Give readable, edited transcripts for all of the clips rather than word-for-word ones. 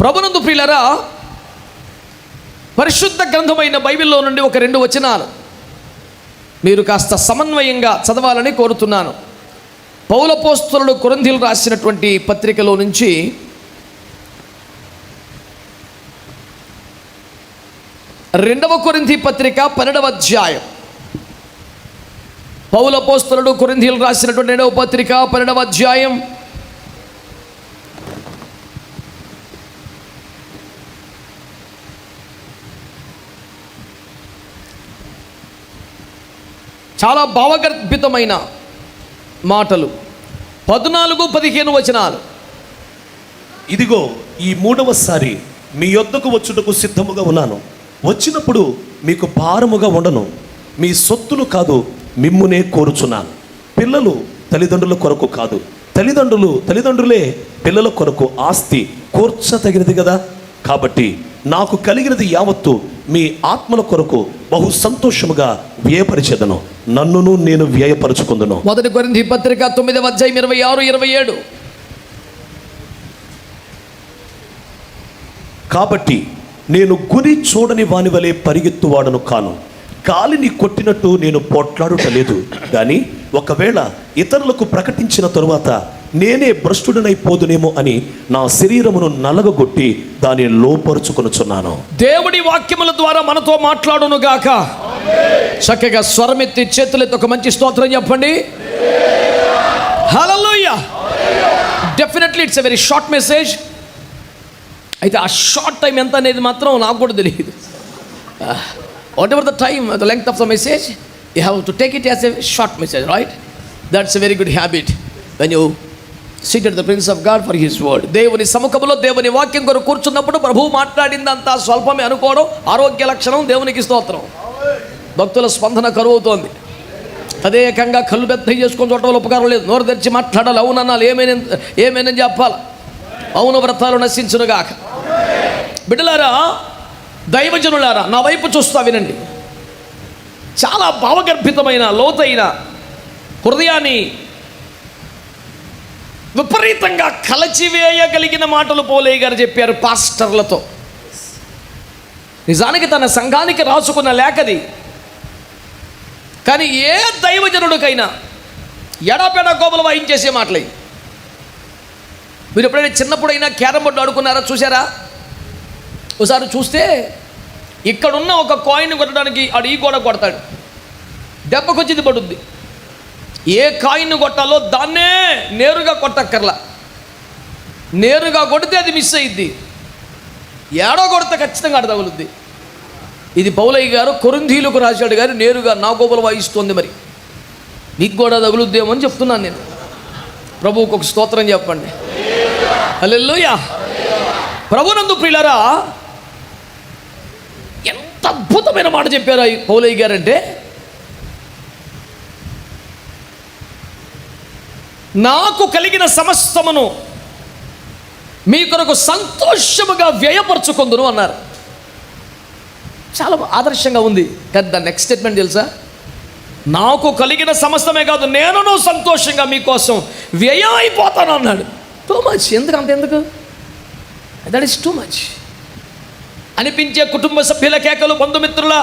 ప్రభునందు ప్రియులారా, పరిశుద్ధ గ్రంథమైన బైబిల్లో నుండి ఒక 2 వచనాలు మీరు కాస్త సమన్వయంగా చదవాలని కోరుతున్నాను. పౌలపోస్తలుడు కొరింథీయులు రాసినటువంటి పత్రికలో నుంచి 2వ కొరింథీ పత్రిక 12వ అధ్యాయం. పౌలపోస్తలుడు కొరింథీయులు రాసినటువంటి 2వ పత్రిక 12వ అధ్యాయం చాలా భావగర్భితమైన మాటలు. 14-15 వచనాలు. ఇదిగో ఈ 3వసారి మీ యొద్దకు వచ్చుటకు సిద్ధముగా ఉన్నాను. వచ్చినప్పుడు మీకు భారముగా ఉండను. మీ సొత్తులు కాదు, మిమ్మునే కోరుచున్నాను. పిల్లలు తల్లిదండ్రుల కొరకు కాదు, తల్లిదండ్రులే పిల్లల కొరకు ఆస్తి కూర్చతగినది కదా. కాబట్టి నాకు కలిగినది యావత్తు మీ ఆత్మల కొరకు బహు సంతోషముగా వ్యయపరిచెదను, నన్నును నేను వ్యయపరుచుకుందును. 1 కొరింథీ పత్రిక 9వ అధ్యాయం 26-27. కాబట్టి నేను గురి చూడని వాని వలె పరిగెత్తువాడను కాను, గాలిని కొట్టినట్టు నేను పోట్లాడుటలేదు. కానీ ఒకవేళ ఇతరులకు ప్రకటించిన తరువాత నేనే భ్రష్టుడనైపోదునేమో అని నా శరీరమును నలగగొట్టి దాన్ని లోపరుచుకొనుచున్నాను. దేవుడి వాక్యముల ద్వారా మనతో మాట్లాడును గాక. చక్కగా స్వరమెత్తి చేతులెత్తి ఒక మంచి స్తోత్రం చెప్పండి. Hallelujah. Definitely it's a very short message. అయితే ఆ షార్ట్ టైం ఎంత అనేది మాత్రం నాకు కూడా తెలియదు. What ever the time, the length of the message, you have to take it as a short message, right? That's a very good habit when you SIT at the prince of God for his word. దేవుని సముఖంలో దేవుని వాక్యం కొరకు కూర్చున్నప్పుడు ప్రభువు మాట్లాడిందంతా స్వల్పమే అనుకోవడం ఆరోగ్య లక్షణం. దేవునికి స్తోత్రం. భక్తుల స్పందన కరువుతోంది. తదేకంగా కళ్ళు పెద్దవి చేసుకొని చూడటం ఉపకారం లేదు. నోరు తెరిచి మాట్లాడాలి. అవునన్నాలి, ఏమైనా చెప్పాలి. అవును వ్రతాలు నశించునుగాక. బిడ్డలారా, దైవజనులారా, నా వైపు చూస్తా వినండి. చాలా భావగర్భితమైన లోతైన హృదయాన్ని విపరీతంగా కలచివేయగలిగిన మాటలు పోలయ్య గారు చెప్పారు పాస్టర్లతో. నిజానికి తన సంఘానికి రాసుకున్న లేఖది. కానీ ఏ దైవజనుడికైనా ఎడాపెడా కోపలు వాయించేసే మాటలే. మీరు ఎప్పుడైనా చిన్నప్పుడైనా క్యారమ్ బోర్డు ఆడుకున్నారా? చూసారా? ఒకసారి చూస్తే ఇక్కడున్న ఒక కాయిన్ కొట్టడానికి ఆడు ఈ గోడ కొడతాడు, దెబ్బకొచ్చింది పడుద్ది. ఏ కాయిన్ కొట్టాలో దాన్నే నేరుగా కొట్టక్కర్లా, నేరుగా కొడితే అది మిస్ అయ్యిద్ది. ఏడో కొడితే ఖచ్చితంగా ఆడ తగులుద్ది. ఇది పౌలయ్య గారు కొరింథీయులకు రాశాడు గారు నేరుగా నా గోపలు వాయిస్తుంది. మరి నీకు కూడా తగులుద్దేమో అని చెప్తున్నాను నేను. ప్రభువుకు ఒక స్తోత్రం చెప్పండి. హల్లెలూయా. ప్రభునందు ప్రియులారా, ఎంత అద్భుతమైన మాట చెప్పారు పౌలయ్య గారు అంటే, నాకు కలిగిన సమస్తమును మీ కొరకు సంతోషముగా వ్యయపరచుకుందును అన్నారు. చాలా ఆదర్శంగా ఉంది. కానీ దాని నెక్స్ట్ స్టేట్మెంట్ తెలుసా? నాకు కలిగిన సమస్తమే కాదు, నేను సంతోషంగా మీకోసం వ్యయం అయిపోతాను అన్నాడు. Too much. ఎందుకు దట్ ఈస్ టూ మచ్. అనిపించే కుటుంబ సభ్యుల కేకలు, బంధుమిత్రుల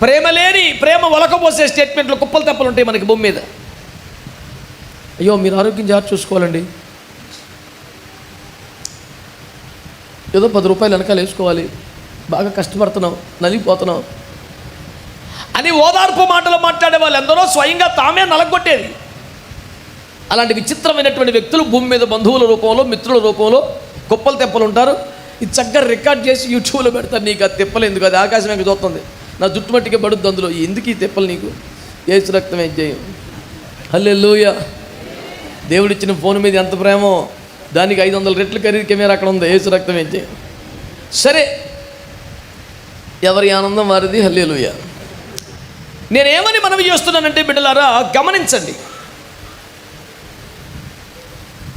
ప్రేమ లేని, ప్రేమ ఒలకపోసే స్టేట్మెంట్లు కుప్పలు తెప్పలు ఉంటాయి మనకి భూమి మీద. అయ్యో మీరు ఆరోగ్యం జాగ్రత్త చూసుకోవాలండి, ఏదో 10 రూపాయలు వెనకాల వేసుకోవాలి, బాగా కష్టపడుతున్నాం, నలిగిపోతున్నాం అని ఓదార్పు మాటలు మాట్లాడే వాళ్ళు ఎందరో స్వయంగా తామే నలగొట్టేది. అలాంటి విచిత్రమైనటువంటి వ్యక్తులు భూమి మీద బంధువుల రూపంలో, మిత్రుల రూపంలో కుప్పలు తెప్పలు ఉంటారు. ఇది చక్కగా రికార్డ్ చేసి యూట్యూబ్లో పెడతారు. నీకు అది తెప్పలు ఎందుకు? అది ఆకాశం వెంక చూస్తుంది, నా జుట్టు మట్టికి పడుద్ది అందులో. ఎందుకు ఈ తెప్పలు నీకు? యేసు రక్తం ఏం చేయం. హల్లెలూయా. దేవుడిచ్చిన ఫోన్ మీద ఎంత ప్రేమో దానికి 500 రెట్లు ఖరీదు కెమెరా అక్కడ ఉంది. యేసు రక్తం ఏం చేయం. సరే, ఎవరి ఆనందం వారిది. హల్లెలూయా. నేనేమని మనవి చేస్తున్నానంటే బిడ్డలారా, గమనించండి.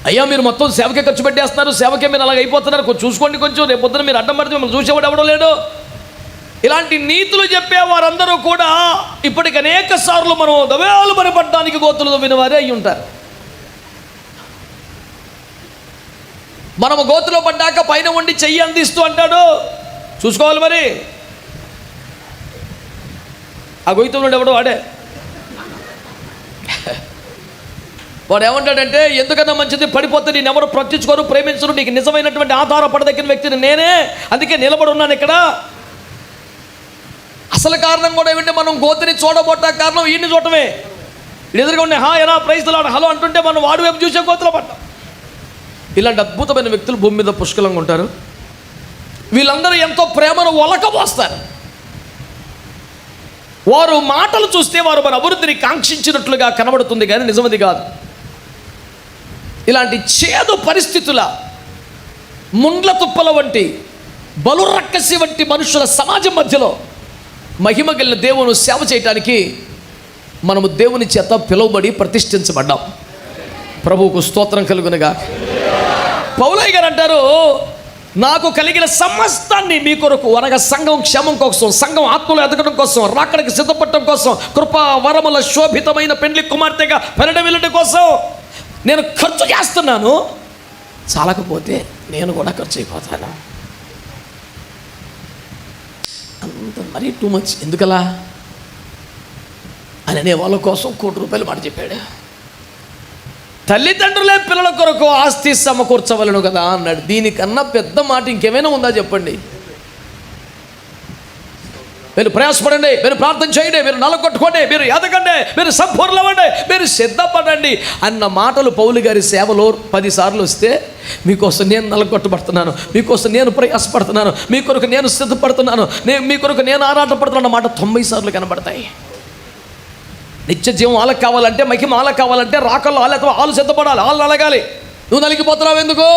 అయ్యా మీరు మొత్తం సేవకే ఖర్చు పెట్టేస్తున్నారు, సేవకే మీరు అలాగ అయిపోతున్నారు, కొంచెం చూసుకోండి, కొంచెం రేపు పొద్దున మీరు అడ్డం పడితే మిమ్మల్ని చూసేవాడు ఎవడో లేడు. ఇలాంటి నీతులు చెప్పే వారందరూ కూడా ఇప్పటికి అనేక సార్లు మనం దవేలు పడడానికి గోతులు తవ్విన వారే అయి ఉంటారు. మనము గోతిలో పడ్డాక పైన ఉండి చెయ్యి అందిస్తూ అంటాడు, చూసుకోవాలి మరి. ఆ గొయ్యితో నుండి ఎవడో వాడు ఏమంటాడంటే, ఎందుకన్నా మంచిది పడిపోతే నేను ఎవరు పట్టించుకోరు, ప్రేమించరు, నీకు నిజమైనటువంటి ఆధారపడదగిన వ్యక్తిని నేనే, అందుకే నిలబడి ఉన్నాను ఇక్కడ. అసలు కారణం కూడా ఏమంటే, మనం గోతిని చూడబోట కారణం ఈయన్ని చూడటమే. ఎదురుగా ఉండే ఎలా ప్రైజ్ లాడు హలో అంటుంటే మనం వాడు వైపు చూసే గోతులో పడ్డాం. ఇలాంటి అద్భుతమైన వ్యక్తులు భూమి మీద పుష్కలంగా ఉంటారు. వీళ్ళందరూ ఎంతో ప్రేమను ఒలకబోస్తారు. వారు మాటలు చూస్తే వారు మన అభివృద్ధిని కాంక్షించినట్లుగా కనబడుతుంది, కానీ నిజమది కాదు. ఇలాంటి చేదు పరిస్థితుల, ముండ్ల తుప్పల వంటి, బలురక్కసి వంటి మనుషుల సమాజం మధ్యలో మహిమ కలిగిన దేవుని సేవ చేయటానికి మనము దేవుని చేత పిలువబడి ప్రతిష్ఠించబడ్డాం. ప్రభువుకు స్తోత్రం కలుగునుగా. పౌలయ్య గారు అంటారు, నాకు కలిగిన సమస్తాన్ని మీ కొరకు, అనగా సంఘం క్షేమం కోసం, సంఘం ఆత్మలో ఎదగడం కోసం, రాకడికి సిద్ధపడటం కోసం, కృపా వరముల శోభితమైన పెండ్లి కుమార్తెగా వెళ్ళడం కోసం నేను ఖర్చు చేస్తున్నాను. చాలకపోతే నేను కూడా ఖర్చు అయిపోతాను. అంత మరీ టూ మచ్ ఎందుకలా అని అనే వాళ్ళ కోసం ₹1,00,00,000 మాట చెప్పాడు. తల్లిదండ్రులే పిల్లల కొరకు ఆస్తి సమకూర్చవలను కదా అన్నాడు. దీనికన్నా పెద్ద మాట ఇంకేమైనా ఉందా చెప్పండి? మీరు ప్రయాసపడండి, మీరు ప్రార్థన చేయండి, మీరు నలగొట్టుకోండి, మీరు ఎదగండి, మీరు సంపూర్ణమండి, మీరు సిద్ధపడండి అన్న మాటలు పౌలు గారి సేవలో 10 సార్లు వస్తే, మీకోసం నేను నలగొట్టబడుతున్నాను, మీకోసం నేను ప్రయాసపడుతున్నాను, మీ కొరకు నేను సిద్ధపడుతున్నాను, మీ కొరకు నేను ఆరాటపడుతున్న మాట 90 సార్లు కనబడతాయి. నిత్య జీవం వాళ్ళకి కావాలంటే, మహిమ వాళ్ళకి కావాలంటే, రాకల్లో వాళ్ళు సిద్ధపడాలి, వాళ్ళు నలగాలి. నువ్వు నలిగిపోతున్నావు ఎందుకు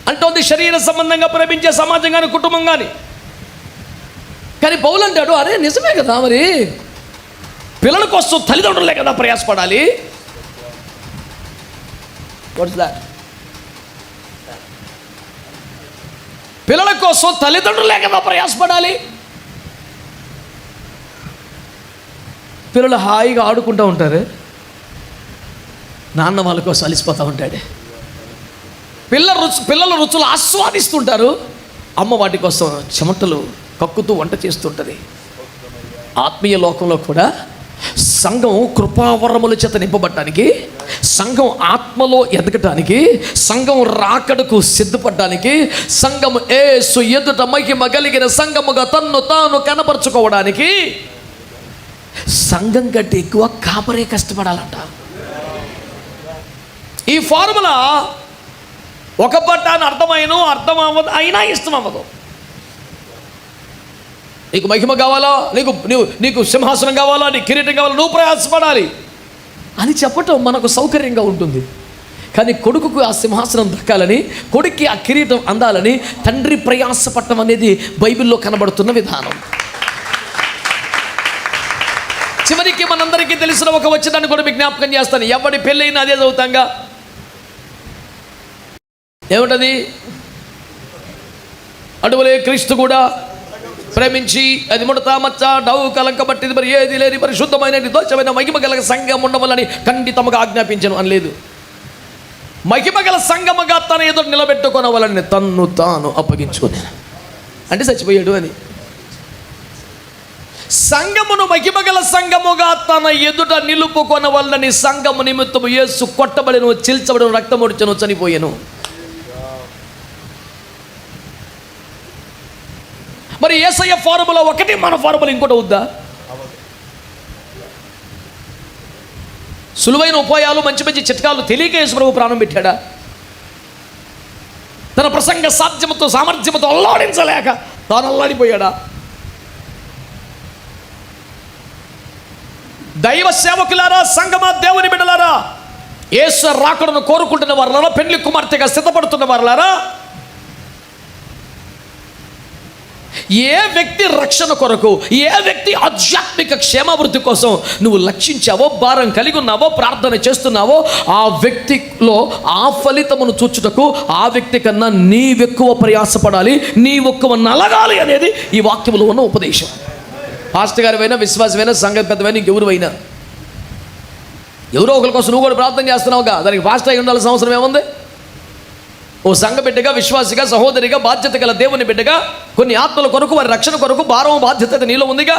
అంటోంది శరీర సంబంధంగా ప్రేమించే సమాజం కానీ కుటుంబం కానీ. కానీ పౌలు అంటాడు, అరే నిజమే కదా, మరి పిల్లల కోసం తల్లిదండ్రులే కదా ప్రయాసపడాలి. పిల్లల కోసం తల్లిదండ్రులే కదా ప్రయాసపడాలి. పిల్లలు హాయిగా ఆడుకుంటూ ఉంటారు, నాన్న వాళ్ళ కోసం అలిసిపోతూ ఉంటాడు. పిల్లల రుచులు ఆస్వాదిస్తుంటారు, అమ్మ వాటి కోసం చెమటలు కక్కుతూ వంట చేస్తుంటుంది. ఆత్మీయ లోకంలో కూడా సంఘం కృపావరముల చేత నింపబడటానికి, సంఘం ఆత్మలో ఎదగటానికి, సంఘం రాకడకు సిద్ధపడటానికి, సంఘం యేసు ఎదుట మహిమ కలిగిన సంఘముగా తన్ను తాను కనపరుచుకోవడానికి సంఘం కంటే ఎక్కువ కాపరే కష్టపడాలంట. ఈ ఫార్ములా ఒక పట్టాన్ని అర్థం అవ్వదు, అయినా ఇష్టం అవ్వదు. నీకు మహిమ కావాలా, నీకు సింహాసనం కావాలా, నీకు కిరీటం కావాలా, నువ్వు ప్రయాసపడాలి అని చెప్పటం మనకు సౌకర్యంగా ఉంటుంది. కానీ కొడుకుకు ఆ సింహాసనం దక్కాలని, కొడుక్కి ఆ కిరీటం అందాలని తండ్రి ప్రయాసపడటం అనేది బైబిల్లో కనబడుతున్న విధానం. చివరికి మనందరికీ తెలిసిన ఒక వచనాన్ని కూడా మీకు జ్ఞాపకం చేస్తాను. ఎవడి పెళ్ళైనా అదే చదువుతాంగా. ఏమిటది? అటువలే క్రీస్తు కూడా ప్రేమించి అది ముడత మచ్చ డౌ కలంక బట్టిది మరి ఏది లేని పరిశుద్ధమైన నిర్దోషమైన మహిమ గల సంఘం ఉండవాలని ఖండితముగా ఆజ్ఞాపించను అని లేదు. మహిమ గల సంఘముగా తన ఎదురు నిలబెట్టుకోనవాలని తన్ను తాను అప్పగించుకున్నాను అంటే చచ్చిపోయాడు అని. సంఘమును మహిమగల సంఘముగా తన ఎదుట నిలుపుకొనవలనని సంఘము నిమిత్తము యేసు కొట్టబడిను, చిల్చబడిను, రక్తమొడిచెను, చనిపోయాను. మరి యేసయ్య ఫార్ములా ఒకటి, మన ఫార్ములా ఇంకోటి అవుద్దా? సులువైన ఉపాయాలు, మంచి మంచి చిట్కాలు తెలియక యేసు ప్రభు ప్రాణం పెట్టాడా? తన ప్రసంగ సాధ్యముతో సామర్థ్యముతో అల్లాడించలేక తాను అల్లాడిపోయాడా? దైవ సేవకులారా, సంగమా, దేవుని బిడ్డలారా, యేసు రాకడను కోరుకుంటున్న వారులారా, పెండ్లి కుమార్తెగా సిద్ధపడుతున్న వారులారా, ఏ వ్యక్తి రక్షణ కొరకు, ఏ వ్యక్తి ఆధ్యాత్మిక క్షేమాభివృద్ధి కోసం నువ్వు లక్షించావో, భారం కలిగి ఉన్నావో, ప్రార్థన చేస్తున్నావో, ఆ వ్యక్తిలో ఆ ఫలితమును చూచుటకు ఆ వ్యక్తి కన్నా నీవెక్కువ ప్రయాసపడాలి, నీవెక్కువ నలగాలి అనేది ఈ వాక్యములో ఉన్న ఉపదేశం. పాస్టర్ గారివైనా, విశ్వాసమైనా, సంఘ పెద్దవైనా, ఇంకెవరివైనా ఎవరో ఒకరి కోసం నువ్వు కూడా ప్రార్థన చేస్తున్నావుగా, దానికి పాస్టర్ అయి ఉండాల్సిన అవసరం ఏముంది? ఓ సంఘ బిడ్డగా, విశ్వాసిగా, సహోదరిగా, బాధ్యత గల దేవుని బిడ్డగా, కొన్ని ఆత్మల కొరకు, వారి రక్షణ కొరకు భారం బాధ్యత నీలో ఉందిగా.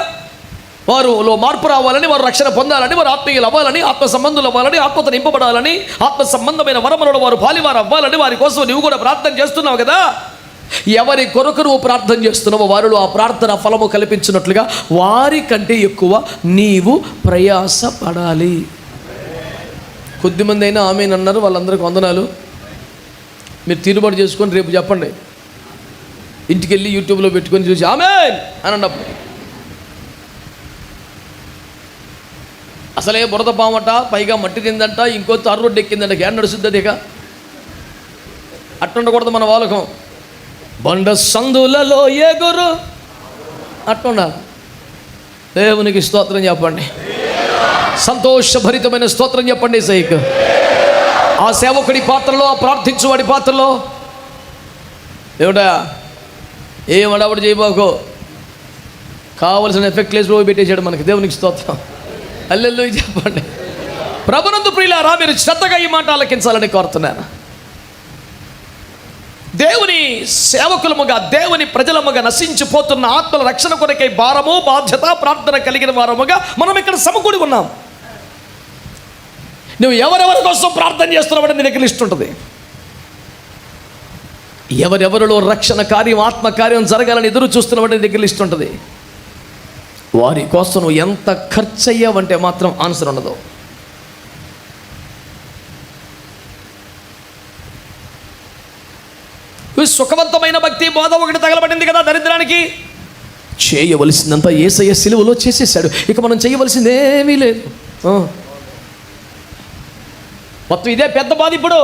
వారిలో మార్పు రావాలని, వారు రక్షణ పొందాలని, వారు ఆత్మీయులు అవ్వాలని, ఆత్మ సంబంధులు అవ్వాలని, ఆత్మతో నింపబడాలని, ఆత్మ సంబంధమైన వరములలో వారు పాలివారు అవ్వాలని, వారి కోసం నువ్వు కూడా ప్రార్థన చేస్తున్నావు కదా. ఎవరి కొరకు నువ్వు ప్రార్థన చేస్తున్నావో వారిలో ఆ ప్రార్థన ఫలము కల్పించినట్లుగా వారి కంటే ఎక్కువ నీవు ప్రయాసపడాలి. కొద్దిమంది అయినా ఆమెన్ అన్నారు, వాళ్ళందరికీ వందనాలు. మీరు తీరుబాటు చేసుకొని రేపు చెప్పండి. ఇంటికి వెళ్ళి యూట్యూబ్లో పెట్టుకొని చూసి ఆమెన్ అని అన్నప్పుడు అసలే బురద పామట, పైగా మట్టి తిందంట, ఇంకో తారు రోడ్డు ఎక్కిందంట, గ్యాన్ నడుస్తుంది. ఇక అట్టుండకూడదు మన వాలకం. బండ సందులలో ఎగురు అట్టుండాలి. దేవునికి స్తోత్రం చెప్పండి, సంతోషభరితమైన స్తోత్రం చెప్పండి. సైక్ ఆ సేవకుడి పాత్రలో, ఆ ప్రార్థించువాడి పాత్రలో ఏమిటా ఏం అడవడు చేయబోకో, కావలసిన ఎఫెక్ట్ లేసి రోజు పెట్టేశాడు మనకి. దేవునికి స్తోత్రం, హల్లెలూయా చెప్పండి. ప్రభునందు ప్రియులారా, మీరు శ్రద్ధగా ఈ మాట ఆలకించాలని కోరుతున్నాను. దేవుని సేవకులముగా, దేవుని ప్రజలముగా నశించిపోతున్న ఆత్మల రక్షణ కొరకై భారము, బాధ్యత, ప్రార్థన కలిగిన వారముగా మనం ఇక్కడ సమకూడి ఉన్నాం. నువ్వు ఎవరెవరి కోసం ప్రార్థన చేస్తున్నావు నీ దగ్గర లిస్ట్ ఉంటుంది. ఎవరెవరిలో రక్షణ కార్యం, ఆత్మ కార్యం జరగాలని ఎదురు చూస్తున్నావు నీ దగ్గర లిస్ట్ ఉంటుంది. వారి కోసం నువ్వు ఎంత ఖర్చు అయ్యావంటే మాత్రం ఆన్సర్ ఉండదు. సుఖవంతమైన భక్తి బోధ ఒకటి తగలబడింది కదా దరిద్రానికి. చేయవలసిందంతా యేసయ్య సిలువలో చేసేసాడు. ఇక మనం చేయవలసిందేమీ లేదు. మొత్తం ఇదే పెద్ద బాధ ఇప్పుడు.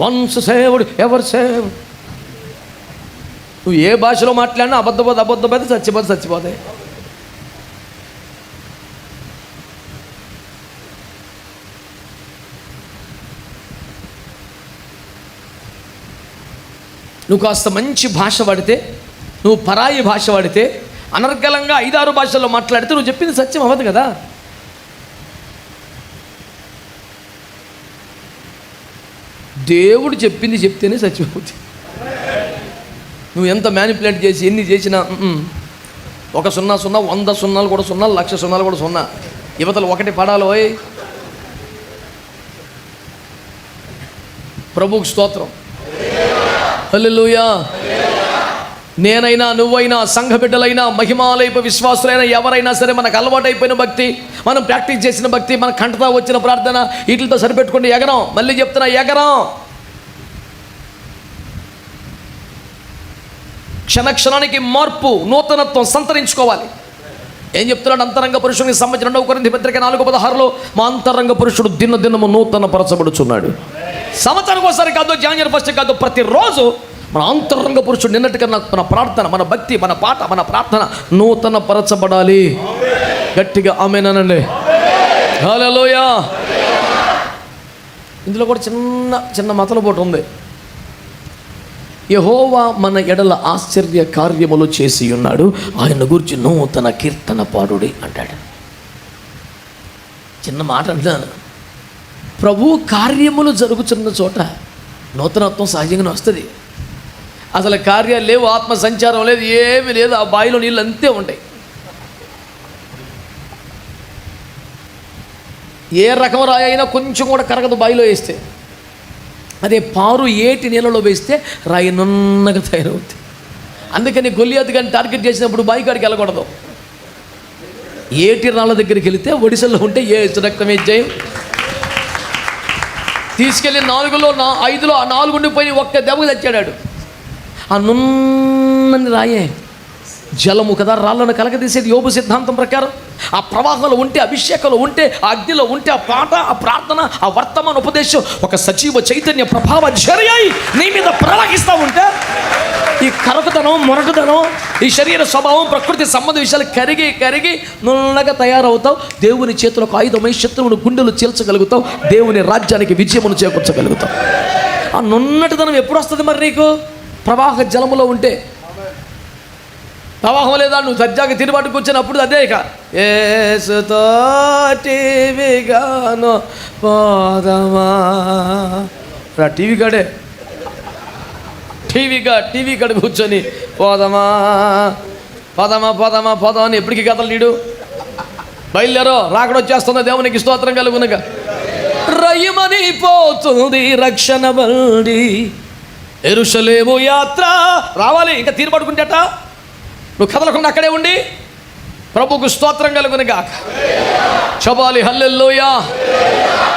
వన్స్ సేవుడు ఎవరు సేవ్. నువ్వు ఏ భాషలో మాట్లాడినా అబద్ధపోతే చచ్చిపోతే. నువ్వు కాస్త మంచి భాష వాడితే, నువ్వు పరాయి భాష వాడితే, అనర్గళంగా 5-6 భాషల్లో మాట్లాడితే నువ్వు చెప్పింది సత్యం అవ్వదు కదా. దేవుడు చెప్పింది చెప్తేనే సత్యం అవుతుంది. నువ్వు ఎంత మ్యానిపులేట్ చేసి ఎన్ని చేసినా 1 0 0 100 సున్నాలు కూడా 0, 1,00,000 సున్నాలు కూడా 0. యువతలు ఒకటి పడాలోయ్. ప్రభువుకు స్తోత్రం, హల్లెలూయా. నేనైనా, నువ్వైనా, సంఘ బిడ్డలైనా, మహిమాలైపు విశ్వాసులైనా ఎవరైనా సరే మనకు అలవాటైపోయిన భక్తి, మనం ప్రాక్టీస్ చేసిన భక్తి, మన కంటతో వచ్చిన ప్రార్థన వీటితో సరిపెట్టుకుంటే ఎగరం. మళ్ళీ చెప్తున్నా, ఎగరం. క్షణక్షణానికి మార్పు, నూతనత్వం సంతరించుకోవాలి. ఏం చెప్తున్నాడు? అంతరంగ పురుషునికి సంబంధించిన 2 కొరింథీ పత్రిక 4:16 మా అంతరంగ పురుషుడు దినదినము నూతన పరచబడుచున్నాడు. సంవత్సరానికి ఒకసారి కాదు, జనవరి 1 కాదు, ప్రతిరోజు మన అంతరంగ పురుషుడు నిన్నటికన్నా మన ప్రార్థన, మన భక్తి, మన పాట, మన ప్రార్థన నూతన పరచబడాలి. గట్టిగా ఆమేన్ అనండి. హల్లెలూయా. ఇందులో కూడా చిన్న మతలపోటు ఉంది. యెహోవా మన ఎడల ఆశ్చర్య కార్యములు చేసి ఉన్నాడు, ఆయన గురించి నూతన కీర్తన పాడుడి అంటాడు. చిన్న మాట అంటాను. ప్రభు కార్యములు జరుగుతున్న చోట నూతనత్వం సహజంగానే వస్తుంది. అసలు కార్యాలు లేవు, ఆత్మ సంచారం లేదు, ఏమీ లేదు. ఆ బావిలో నీళ్ళు అంతే ఉంటాయి. ఏ రకం రాయి అయినా కొంచెం కూడా కరగదు బావిలో వేస్తే. అదే పారు ఏటి నీళ్ళలో వేస్తే రాయి నున్నగా తయారవుతుంది. అందుకని గొల్లియాతు కానీ టార్గెట్ చేసినప్పుడు బావి కాడికి వెళ్ళకూడదు. ఏటి రాళ్ళ దగ్గరికి వెళితే ఒడిశల్లో ఉంటే యేసు రక్తమే జయం. తీసుకెళ్ళి 4లో 5లో 4 ఉండిపోయి ఒక్క దెబ్బకు తెచ్చాడు. ఆ నున్నని రాయే జలము కదా, రాళ్ళను కలగదీసేది యోబు సిద్ధాంతం ప్రకారం. ఆ ప్రవాహంలో ఉంటే, అభిషేకంలో ఉంటే, ఆ అగ్నిలో ఉంటే, ఆ పాట, ఆ ప్రార్థన, ఆ వర్తమాన ఉపదేశం ఒక సజీవ చైతన్య ప్రభావ జరయాయి నీ మీద ప్రవహిస్తూ ఉంటే ఈ కరకుతనం, మొరటుతనం, ఈ శరీర స్వభావం, ప్రకృతి సంబంధ విషయాలు కరిగి నున్నగా తయారవుతావు. దేవుని చేతులకు ఆయుధమై శత్రువును గుండెలు చీల్చగలుగుతావు. దేవుని రాజ్యానికి విజయమును చేకూర్చగలుగుతావు. ఆ నున్నటితనం ఎప్పుడు వస్తుంది మరి నీకు? ప్రవాహ జలములో ఉంటే. ప్రవాహం లేదా, నువ్వు సజ్జాగా తిరుబాటు కూర్చున్నప్పుడు అదే ఇక టీవీ కాడే టీవీ కాడ కూర్చొని పోదామా పోదామా పోదామా పోదామా అని ఎప్పటికీ కథలు నీడు బయలుదేరో రాకడొచ్చేస్తుంది. దేవునికి స్తోత్రం కలుగునుగా. రయ్యమని పోతుంది రక్షణ బండి, యెరూషలేము యాత్ర రావాలి. ఇంకా తీరుపడుకుంటేట నువ్వు కదలకుండా అక్కడే ఉండి ప్రభుకు స్తోత్రం కలుగునుగా. చబాలి హల్లెలూయా.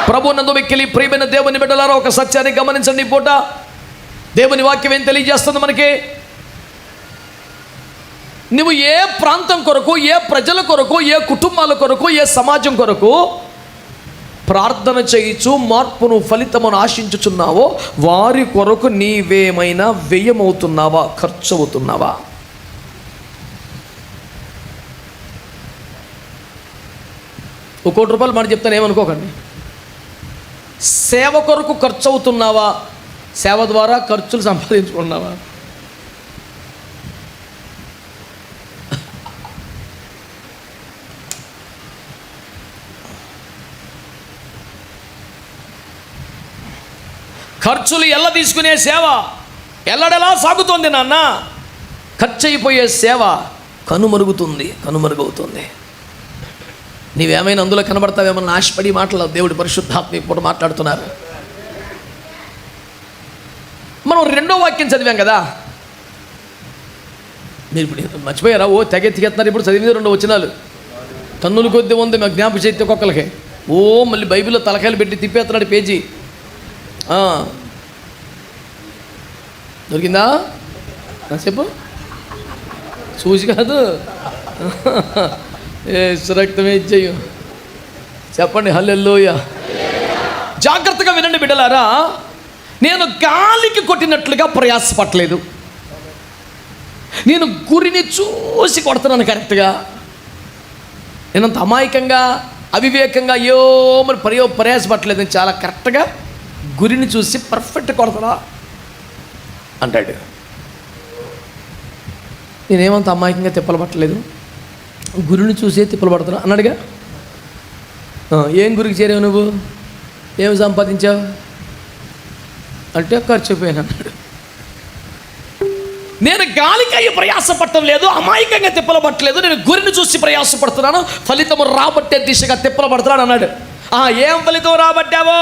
ప్రభు నందు మిక్కిలి ప్రియమైన దేవుని బిడ్డలారా, ఒక సత్యాన్ని గమనించండి. పూట దేవుని వాక్యం ఏం తెలియజేస్తుంది మనకి? నువ్వు ఏ ప్రాంతం కొరకు, ఏ ప్రజల కొరకు, ఏ కుటుంబాల కొరకు, ఏ సమాజం కొరకు ప్రార్థన చేయించు మార్పును ఫలితమును ఆశించుచున్నావో వారి కొరకు నీవేమైనా వ్యయమవుతున్నావా, ఖర్చు అవుతున్నావా? ఒక ₹1 మాట చెప్తాను, ఏమనుకోకండి. సేవ కొరకు ఖర్చు అవుతున్నావా, సేవ ద్వారా ఖర్చులు సంపాదించుకున్నావా? ఖర్చులు ఎల్ల తీసుకునే సేవ ఎల్లడెలా సాగుతోంది నాన్న. ఖర్చు అయిపోయే సేవ కనుమరుగవుతుంది. నీవేమైనా అందులో కనబడతావేమన్నా ఆశపడి మాటలు దేవుడి పరిశుద్ధాత్మ ఇప్పుడు మాట్లాడుతున్నారు. మనం 2వ వాక్యం చదివాం కదా, మీరు ఇప్పుడు మర్చిపోయారా? తెగెత్తికెత్తున్నారు. ఇప్పుడు చదివింది 2 వచనాలు. తన్నులు కొద్ది ఉంది మా జ్ఞాపక చైత్య ఒక్కొక్కలకి. మళ్ళీ బైబిల్లో తలకాయలు పెట్టి తిప్పేస్తున్నాడు పేజీ. దొరికిందా? చెప్పు. చూసి కాదు, రక్తమే ఇచ్చేయం. చెప్పండి హల్లెలూయా. జాగ్రత్తగా వినండి బిడ్డలారా. నేను గాలికి కొట్టినట్లుగా ప్రయాసపడలేదు. నేను గురిని చూసి కొడుతున్నాను కరెక్ట్గా. నేనంత అమాయకంగా అవివేకంగా మరి ప్రయాసపడలేదు. నేను చాలా కరెక్ట్గా గురిని చూసి పర్ఫెక్ట్ కొడతారా అంటాడు. నేనేమంత అమాయకంగా తిప్పలు పట్టలేదు, గురిని చూసే తిప్పలు పడుతున్నా అన్నాడుగా. ఏం గురికి చేరావు నువ్వు, ఏం సంపాదించావు అంటే ఖర్చు అయిపోయాను అన్నాడు. నేను గాలికి అయ్యి ప్రయాసపడటం లేదు, అమాయకంగా తిప్పలు పట్టలేదు, నేను గురిని చూసి ప్రయాసపడుతున్నాను, ఫలితము రాబట్టే దిశగా తిప్పలు పడుతున్నాడు అన్నాడు. ఏం ఫలితం రాబట్టావో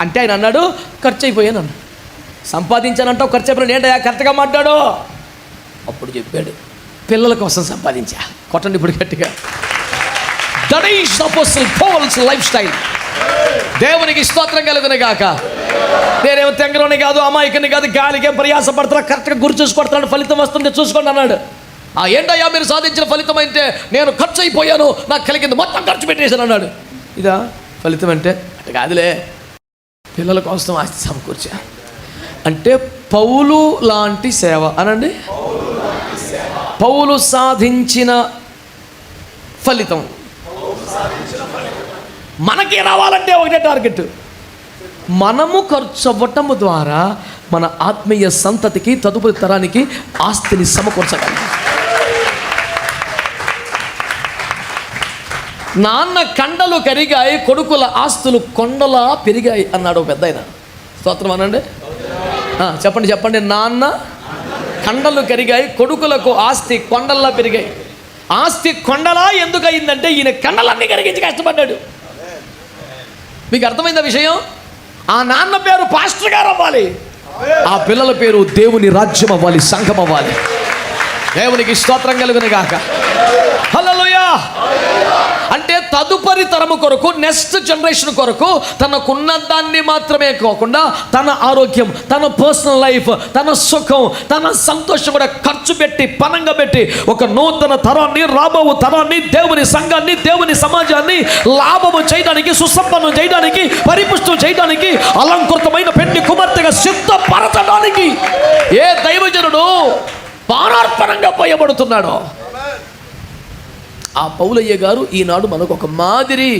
అంటే ఆయన అన్నాడు, ఖర్చు అయిపోయాను అన్నాడు. సంపాదించానంటావు, ఖర్చు అయిపోయాను ఏంటయ్యా కరెక్ట్గా మాట్లాడు. అప్పుడు చెప్పాడు, పిల్లల కోసం సంపాదించా. కొట్టండి ఇప్పుడు గట్టిగా. That is apostle పౌల్స్ life style. దేవునికి స్తోత్రం కలుగును గాక. నేనేమో తెంగలోని కాదు, అమాయకుని కాదు, గాలికేం ప్రయాసపడుతున్నా, కరెక్ట్గా గురి చూసుకొడుతున్నాడు, ఫలితం వస్తుంది చూసుకోండి అన్నాడు. ఏంటయ్యా మీరు సాధించిన ఫలితం అంటే? నేను ఖర్చు అయిపోయాను, నాకు కలిగింది మొత్తం ఖర్చు పెట్టేశాను అన్నాడు. ఇదా ఫలితం అంటే? అంటే కాదులే, పిల్లల కోసం ఆస్తి సమకూర్చా. అంటే పౌలు లాంటి సేవ అనండి. పౌలు సాధించిన ఫలితం మనకి రావాలంటే ఒకటే టార్గెట్. మనము ఖర్చు అవ్వటం ద్వారా మన ఆత్మీయ సంతతికి, తదుపరి తరానికి ఆస్తిని సమకూర్చగలం. నాన్న కండలు కరిగాయి, కొడుకుల ఆస్తులు కొండలా పెరిగాయి అన్నాడు పెద్ద ఆయన. స్తోత్రం అనండి. చెప్పండి. నాన్న కండలు కరిగాయి, కొడుకులకు ఆస్తి కొండల్లా పెరిగాయి. ఆస్తి కొండలా ఎందుకు అయిందంటే ఈయన కండలన్నీ కరిగించి కష్టపడ్డాడు. మీకు అర్థమైందా విషయం? ఆ నాన్న పేరు పాస్టర్ గారు అవ్వాలి, ఆ పిల్లల పేరు దేవుని రాజ్యం అవ్వాలి, సంఘం అవ్వాలి. దేవునికి స్తోత్రం కలుగును గాక. హల్లెలూయా. అంటే తదుపరి తరము కొరకు, నెక్స్ట్ జనరేషన్ కొరకు తనకున్న దాన్ని మాత్రమే కాకుండా తన ఆరోగ్యం, తన పర్సనల్ లైఫ్, తన సుఖం, తన సంతోషం కూడా ఖర్చు పెట్టి, పనంగా పెట్టి ఒక నూతన తరాన్ని, రాబో తరాన్ని, దేవుని సంఘాన్ని, దేవుని సమాజాన్ని లాభము చేయడానికి, సుసంపన్నం చేయడానికి, పరిపుష్టం చేయడానికి, అలంకృతమైన పెళ్లి కుమార్తెగా సిద్ధపరచడానికి ఏ దైవజనుడు పానార్పణంగా పోయబడుతున్నాడో ఆ పౌలయ్య గారు ఈనాడు మనకు ఒక మాదిరి,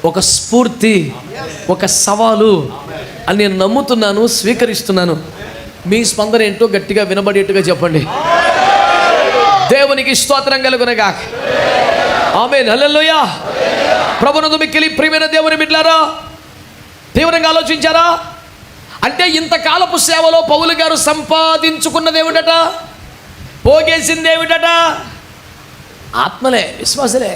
ఒక స్ఫూర్తి, ఒక సవాలు అని నేను నమ్ముతున్నాను, స్వీకరిస్తున్నాను. మీ స్పందన ఏంటో గట్టిగా వినబడేట్టుగా చెప్పండి. దేవునికి స్తోత్రం కలుగును గాక. ఆమేన్. హల్లెలూయా. ప్రభునందు మిక్కిలి ప్రియమైన దేవుని బిడ్డలారా, తీవ్రంగా ఆలోచించారా? అంటే ఇంతకాలపు సేవలో పౌలు గారు సంపాదించుకున్నది ఏమిటట, పోగేసింది ఏమిటట? ఆత్మలే, విశ్వాసలే.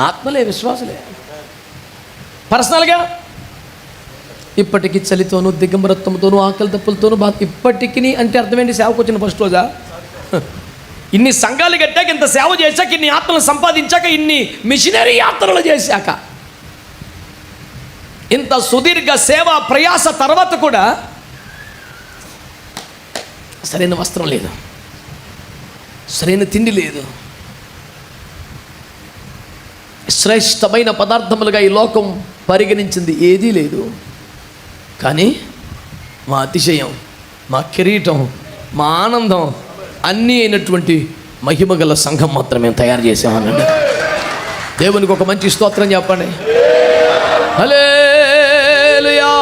ఆత్మలే, విశ్వాసలే. పర్సనల్గా ఇప్పటికీ చలితోనూ దిగంబరత్వంతోనూ ఆకలి తప్పులతోనూ ఇప్పటికి అంటే అర్థమేంటి? సేవకు వచ్చిన ఫస్ట్ రోజా? ఇన్ని సంఘాలు కట్టాక, ఇంత సేవ చేశాక, ఇన్ని ఆత్మలు సంపాదించాక, ఇన్ని మిషనరీ యాత్రలు చేశాక, ఇంత సుదీర్ఘ సేవ ప్రయాస తర్వాత కూడా సరైన వస్త్రం లేదు, సరైన తిండి లేదు, శ్రేష్టమైన పదార్థములుగా ఈ లోకం పరిగణించింది ఏదీ లేదు. కానీ మా అతిశయం, మా కిరీటం, మా ఆనందం అన్నీ అయినటువంటి మహిమగల సంఘం మాత్రం మేము తయారు చేసామనండి. దేవునికి ఒక మంచి స్తోత్రం చెప్పండి. హల్లెలూయా.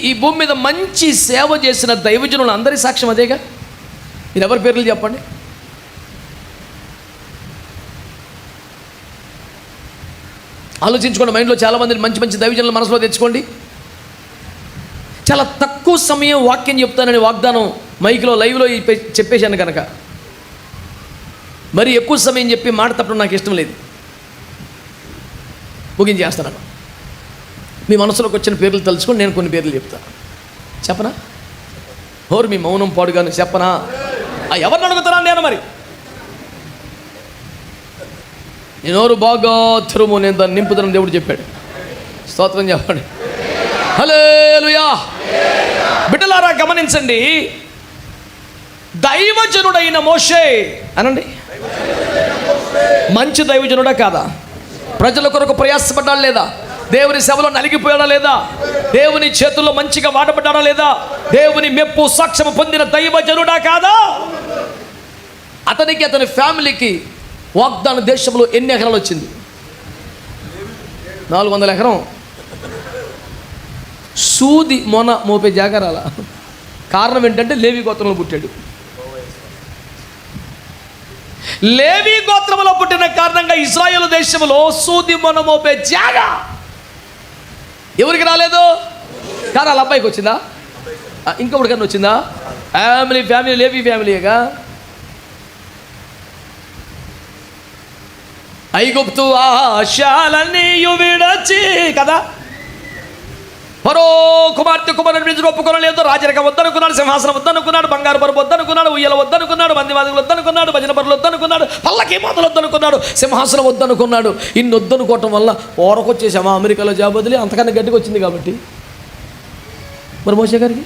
ఈ భూమి మీద మంచి సేవ చేసిన దైవజనులు అందరి సాక్ష్యం అదేగా. మీరు ఎవరి పేర్లు చెప్పండి? ఆలోచించుకోండి. మైండ్లో చాలామంది మంచి మంచి దైవజనులు మనసులో తెచ్చుకోండి. చాలా తక్కువ సమయం వాక్యం చెప్తానని వాగ్దానం మైక్లో లైవ్లో చెప్పేశాను కనుక మరి ఎక్కువ సమయం చెప్పి మాట తప్పడం నాకు ఇష్టం లేదు. ముగించేస్తాను. మీ మనసులోకి వచ్చిన పేర్లు తలుచుకొని నేను కొన్ని పేర్లు చెప్తాను. చెప్పనా? హోరు మీ మౌనం పాడుగాను చెప్పనా? ఎవరిని అడుగుతారా నేను? మరి నేనోరు బాగా తెరుము, నేను దాన్ని నింపుతానని దేవుడు చెప్పాడు. స్తోత్రం చెప్పండి. హల్లెలూయా. బిడ్డలారా గమనించండి. దైవజనుడైన మోషే అనండి, మంచి దైవజనుడా కాదా? ప్రజల కొరకు ప్రయాసపడ్డా లేదా? దేవుని సేవలో నలిగిపోయాడా లేదా? దేవుని చేతుల్లో మంచిగా వాడబడ్డా లేదా? దేవుని మెప్పు సాక్ష్యం పొందిన దైవజనుడా కాదా? అతనికి, అతని ఫ్యామిలీకి వాగ్దాన దేశంలో ఎన్ని ఎకరాలు వచ్చింది? 400 ఎకరం. సూది మొన మోపే జాగరాల. కారణం ఏంటంటే లేవి గోత్రంలో పుట్టాడు. లేవి గోత్రంలో పుట్టిన కారణంగా ఇశ్రాయేలు దేశంలో సూది మొన మోపే జాగ ఎవరికి రాలేదు? కానీ వాళ్ళ అబ్బాయికి వచ్చిందా? ఇంకొకటికన్నా వచ్చిందా? ఫ్యామిలీ లేవి ఫ్యామిలీగా. ఐగుప్తు ఆశాలన్నీ విడచి కదా, మరో కుమార్తె కుమారుని మీద ఒప్పుకోలేదు. రాజరికం వద్దనుకున్నాడు, సింహాసనం వద్దనుకున్నాడు, బంగారు పరుపు వద్దనుకున్నాడు, ఉయ్యల వద్దనుకున్నాడు, మందివాదులు వద్దనుకున్నాడు, భజన పరులు వద్దనుకున్నాడు, పల్లకి మాతలు వద్దనుకున్నాడు, సింహాసనం వద్దనుకున్నాడు. ఇన్ని వద్దనుకోవటం వల్ల ఓరకొచ్చేసామా అమెరికాలో జాబ్ వదిలి, అంతకన్నా గట్టిగా వచ్చింది కాబట్టి. మరి మోషే గారికి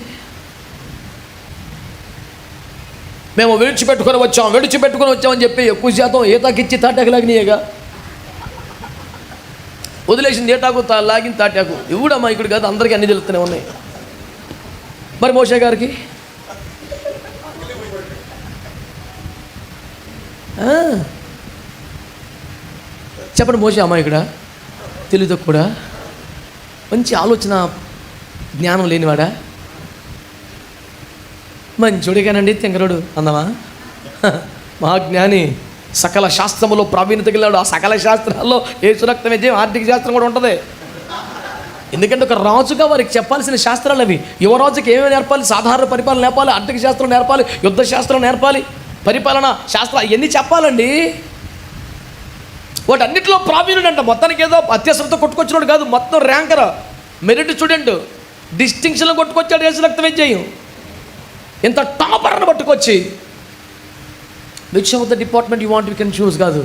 మేము విడిచిపెట్టుకొని వచ్చామని చెప్పి ఎక్కువ శాతం ఏతాకిచ్చి తాటాకులాగినాయేగా. వదిలేసింది ఏటాకు, లాగిన తాటాకు. ఇవ్వడమ్మా ఇక్కడ కాదు, అందరికీ అన్ని తెలుస్తూనే ఉన్నాయి. మరి మోషే గారికి చెప్పండి. మోషే అమ్మాయి ఇక్కడ తెలియదు కూడా, మంచి ఆలోచన జ్ఞానం లేనివాడా? మంచోడిగానండి, తెంగరుడు అందమా? మహాజ్ఞాని, సకల శాస్త్రములో ప్రావీణ్యత గెలాడు. ఆ సకల శాస్త్రాల్లో యేసు రక్తమే జయం. ఆర్థిక శాస్త్రం కూడా ఉంటుంది. ఎందుకంటే ఒక రాజుగా వారికి చెప్పాల్సిన శాస్త్రాలు అవి. యువరాజుకి ఏమేమి నేర్పాలి? సాధారణ పరిపాలన నేర్పాలి, ఆర్థిక శాస్త్రం నేర్పాలి, యుద్ధ శాస్త్రం నేర్పాలి, పరిపాలన శాస్త్రం ఇవన్నీ చెప్పాలండి. వాటన్నిటిలో ప్రావీణ్యుడు అంట. మొత్తానికి ఏదో అత్యవసరంతో కొట్టుకొచ్చినాడు కాదు, మొత్తం ర్యాంకర్, మెరిట్ స్టూడెంట్, డిస్టింక్షన్లో కొట్టుకొచ్చాడు యేసు రక్తమే జయం. ఇంత టాపర్ను పట్టుకొచ్చి which of the department you want you can choose కాదు,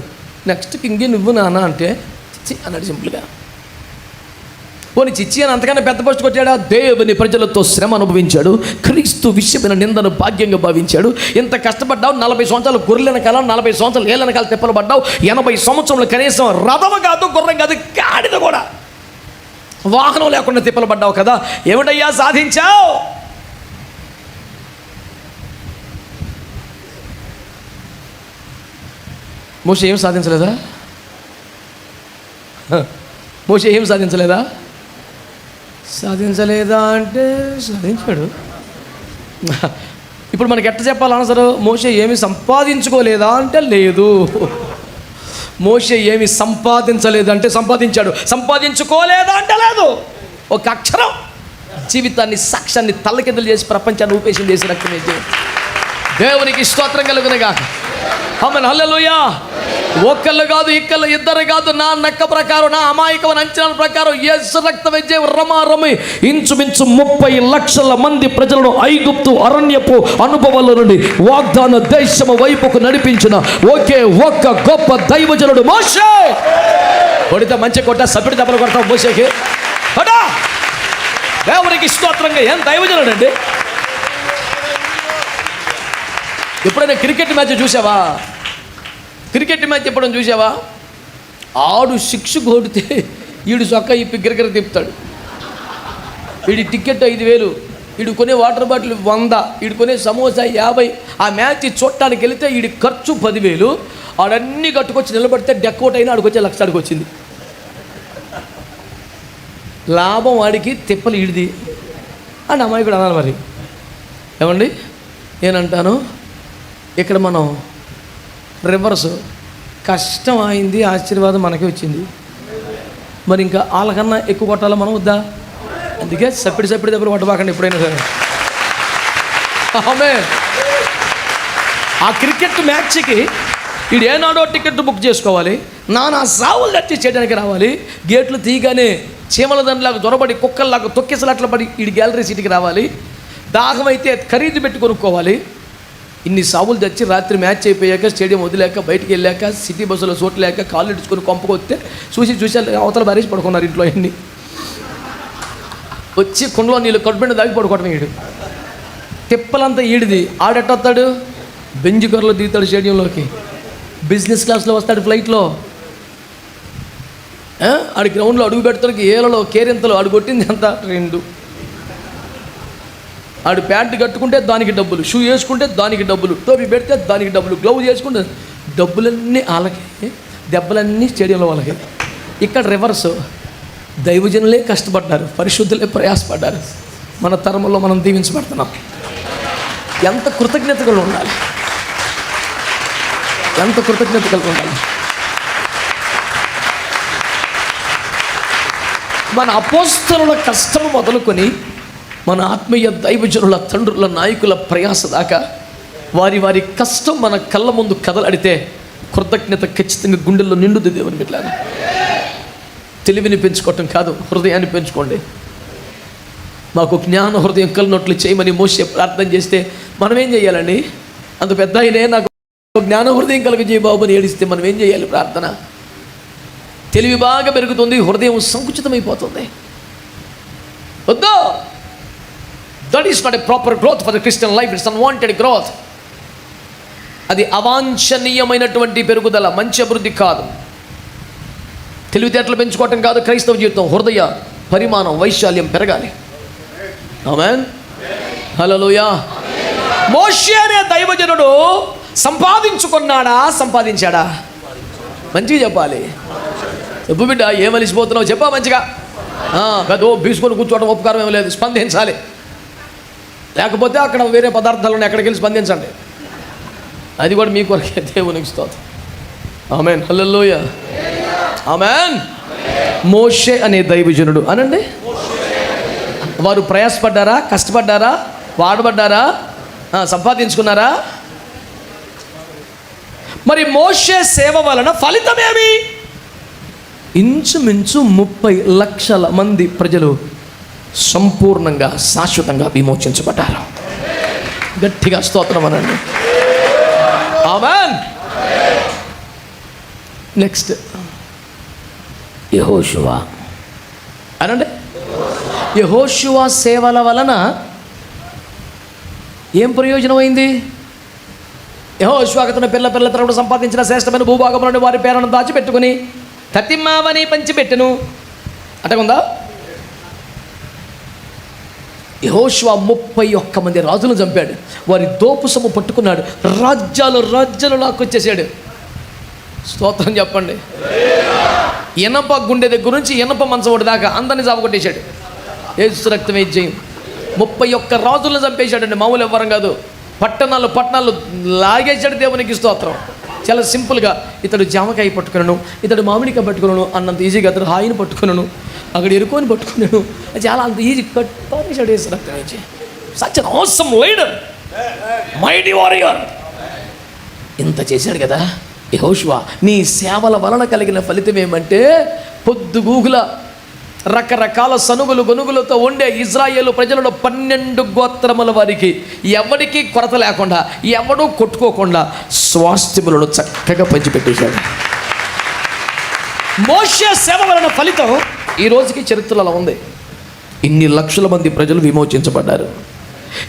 నెక్స్ట్ కింగే నువ్వు నాన్న అంటే చిచ్చి అన్నాడు సింపుల్గా. పోనీ చిచ్చి అని అంతకన్నా పెద్ద పోస్ట్ కొట్టాడా? దేవుని ప్రజలతో శ్రమ అనుభవించాడు, క్రీస్తు విషయమైన నిందను భాగ్యంగా భావించాడు. ఇంత కష్టపడ్డావు, 40 సంవత్సరాలు గొర్రెల కాలం, 40 సంవత్సరాలు ఏళ్ళ కాలం తెప్పలు పడ్డావు, 80 సంవత్సరంలో కనీసం రథము కాదు, గుర్రం కాదు, గాడిద కూడా వాహనం లేకుండా తిప్పలు పడ్డావు కదా, ఏమిటయ్యా సాధించావు? మోషే ఏం సాధించలేదా? మోషే ఏం సాధించలేదా? సాధించలేదా అంటే సాధించాడు. ఇప్పుడు మనకి ఎట్ట చెప్పాలి ఆన్సరు? మోషే ఏమి సంపాదించుకోలేదా అంటే లేదు. మోషే ఏమి సంపాదించలేదు అంటే సంపాదించాడు, సంపాదించుకోలేదా అంటే లేదు. ఒక అక్షరం జీవితాన్ని, సాక్ష్యాన్ని తల్లకిందులు చేసి ప్రపంచాన్ని ఊపేసి చేసి రక్తమే దేవునికి స్తోత్రం కలుగునగా. ఆమేన్, హల్లెలూయా. ఒక్కళ్ళు కాదు, ఇక్కళ్ళు, ఇద్దరు కాదు, నా లెక్క ప్రకారం, నా అమాయకమైన అంచనాల ప్రకారం యేసు రక్త విజయం రమారమి ఇంచుమించు 30 లక్షల మంది ప్రజలను ఐగుప్తు అరణ్యపు అనుభవాల నుండి వాగ్దాన దేశము వైపుకు నడిపించిన ఒకే ఒక్క గొప్ప దైవజనుడు మోషే. కొడితే మంచి కొట్ట, సపిడి దెబ్బలు కొడతావు మోషేకి. దేవునికి స్తోత్రంగా. ఏం దైవజనుడు అండి. ఎప్పుడైనా క్రికెట్ మ్యాచ్ చూసావా? క్రికెట్ మ్యాచ్ ఎప్పుడైనా చూసావా? ఆడు 6 కొడితే వీడు చొక్కా ఇప్పి గిరగిర తిప్పుతాడు. వీడి టికెట్ 5,000, వీడు కొనే వాటర్ బాటిల్ 100, వీడు కొనే సమోసా 50. ఆ మ్యాచ్ చూడటానికి వెళితే వీడి ఖర్చు 10,000. ఆడన్నీ కట్టుకొచ్చి నిలబడితే డెక్అవుట్ అయినా ఆడికొచ్చే 1,00,000 ఆడికి వచ్చింది. లాభం వాడికి, తిప్పలు ఈడిది అని అమ్మాయి అనాలి. మరి ఏమండి, నేనంటాను ఇక్కడ మనం రివర్స్, కష్టం అయింది, ఆశీర్వాదం మనకే వచ్చింది. మరి ఇంకా వాళ్ళకన్నా ఎక్కువ కొట్టాలా మనం వద్దా? అందుకే సప్పిడి దెబ్బలు కొట్టబాకండి ఎప్పుడైనా సరే. ఆమె ఆ క్రికెట్ మ్యాచ్కి వీడు ఏనాడో టికెట్ బుక్ చేసుకోవాలి, నానా సావులు దట్టి చేయడానికి రావాలి. గేట్లు తీయగానే చీమల దండలాగా దొరబడి, కుక్కల్లాగా తొక్కిసలాట్ల పడి వీడి గ్యాలరీ సీట్కి రావాలి. దాహం అయితే ఖరీదు పెట్టి కొనుక్కోవాలి. ఇన్ని సావులు తెచ్చి రాత్రి మ్యాచ్ అయిపోయాక, స్టేడియం వదిలేక, బయటికి వెళ్ళాక, సిటీ బస్సులో చోటు లేక, కాళ్ళు ఇడుచుకొని కొంపకొస్తే చూసి అవతల బారేసి పడుకున్నారు ఇంట్లో. అన్ని వచ్చి కుండలో నీళ్ళు కడుపుండి దాగి పడుకోవటం. వీడు తిప్పలంతా ఈడిది. ఆడెట్టొస్తాడు, బెంజ్ కార్లో దిగుతాడు స్టేడియంలోకి, బిజినెస్ క్లాస్లో వస్తాడు ఫ్లైట్లో. ఆడి గ్రౌండ్లో అడుగు పెడతానికి ఏలలో కేరింతలు. ఆడు కొట్టింది ఎంత? 2. ఆడు ప్యాంటు కట్టుకుంటే దానికి డబ్బులు, షూ వేసుకుంటే దానికి డబ్బులు, టోపీ పెడితే దానికి డబ్బులు, గ్లౌజ్ వేసుకుంటే డబ్బులన్నీ వాళ్ళకి, దెబ్బలన్నీ స్టేడియంలో వాళ్ళకి. ఇక్కడ రివర్సు, దైవజనులే కష్టపడ్డారు, పరిశుద్ధులే ప్రయాసపడ్డారు. మన తరంలో మనం దీవించబడుతున్నాం. ఎంత కృతజ్ఞతలు ఉండాలి, ఎంత కృతజ్ఞతలు ఉండాలి. మన అపోస్తలుల కష్టము మొదలుకొని మన ఆత్మీయ దైవజనుల, తండ్రుల, నాయకుల ప్రయాస దాకా వారి వారి కష్టం మన కళ్ళ ముందు కదలాడితే కృతజ్ఞత ఖచ్చితంగా గుండెల్లో నిండుది. దేవుని బిడ్డలారా, తెలివిని పెంచుకోవటం కాదు, హృదయాన్ని పెంచుకోండి. మాకు జ్ఞాన హృదయం కలిగినట్లు చేయమని మోషే ప్రార్థన చేస్తే మనం ఏం చేయాలండి? అంత పెద్ద అయినే నాకు జ్ఞాన హృదయం కలిగజేయ బాబు అని ఏడిస్తే మనం ఏం చేయాలి? ప్రార్థన. తెలివి బాగా పెరుగుతుంది, హృదయం సంకుచితమైపోతుంది. వద్దు. That is not a proper growth for the Christian life. It's unwanted growth. అది అవాంఛనీయమైనటువంటి పెరుగుదల, మంచి అభివృద్ధి కాదు. తెలివితేటలు పెంచుకోవటం కాదు క్రైస్తవ జీవితం. హృదయ పరిమాణం, వైశాల్యం పెరగాలి. ఆమేన్, హల్లెలూయా. మోషే అనే దైవజనుడు సంపాదించుకున్నాడా, సంపాదించాడా? మంచిగా చెప్పాలి. చెప్పు బిడ్డ, ఏం అలిసిపోతున్నావు చెప్పా మంచిగా. పెద్ద బీసుకొని కూర్చోవడం ఉపకారం ఏం లేదు, స్పందించాలి. లేకపోతే అక్కడ వేరే పదార్థాలను ఎక్కడికి వెళ్ళి స్పందించండి. అది కూడా మీ కొరకే. దేవునికి స్తోత్రం. ఆమేన్, హల్లెలూయా, ఆమేన్. మోషే అనే దైవజనుడు అనండి. వారు ప్రయాసపడ్డారా, కష్టపడ్డారా, వాడబడ్డారా, సంపాదించుకున్నారా? మరి మోషే సేవ వలన ఫలితమేమి? ఇంచుమించు 30 లక్షల మంది ప్రజలు సంపూర్ణంగా, శాశ్వతంగా విమోచించబడ్డారు. గట్టిగా స్తోత్రం అనండి. ఆమేన్. నెక్స్ట్ యెహోషువ అనండి. యెహోషువ సేవల వలన ఏం ప్రయోజనం అయింది? యెహోషువ తన పిల్ల తరపున సంపాదించిన శ్రేష్టమైన భూభాగంలోని వారి పేరును దాచిపెట్టుకుని తతిమ్మావని పంచిపెట్టెను. అటగుందా? యెహోషువ 31 మంది రాజులను చంపాడు. వారి దోపు సొమ్ము పట్టుకున్నాడు. రాజ్యాలు లాక్కొచ్చేసాడు. స్తోత్రం చెప్పండి. ఇనప గుండె దగ్గర నుంచి ఇనప మంచం దాకా అందరినీ చావకొట్టేశాడు. యేసు రక్తమే జయం. 31 రాజులను చంపేశాడండి. మామూలు ఎవ్వరం కాదు. పట్టణాలు లాగేశాడు. దేవునికి స్తోత్రం. చాలా సింపుల్గా ఇతడు జామకాయ పట్టుకున్నాను, ఇతడు మామిడికాయ పట్టుకున్నాను అన్నంత ఈజీగా అతడు హాయిని పట్టుకున్నాను, అక్కడ ఎరుకొని పట్టుకున్నాను. చాలా అంత ఈజీ కట్టాడు వేసి such an awesome leader, mighty warrior. ఇంత చేశాడు కదా యెహోషువ. నీ సేవల వలన కలిగిన ఫలితం ఏమంటే పొద్దుగూగుల రకరకాల సనుగులు గొనుగులతో ఉండే ఇజ్రాయేలు ప్రజలలో 12 గోత్రముల వారికి ఎవరికి కొరత లేకుండా, ఎవడూ కొట్టుకోకుండా స్వాస్థ్యములను చక్కగా పంచిపెట్టేశాడు. మోషే సేవ వలన ఫలితం ఈ రోజుకి చరిత్రలో ఉంది. ఇన్ని లక్షల మంది ప్రజలు విమోచించబడ్డారు.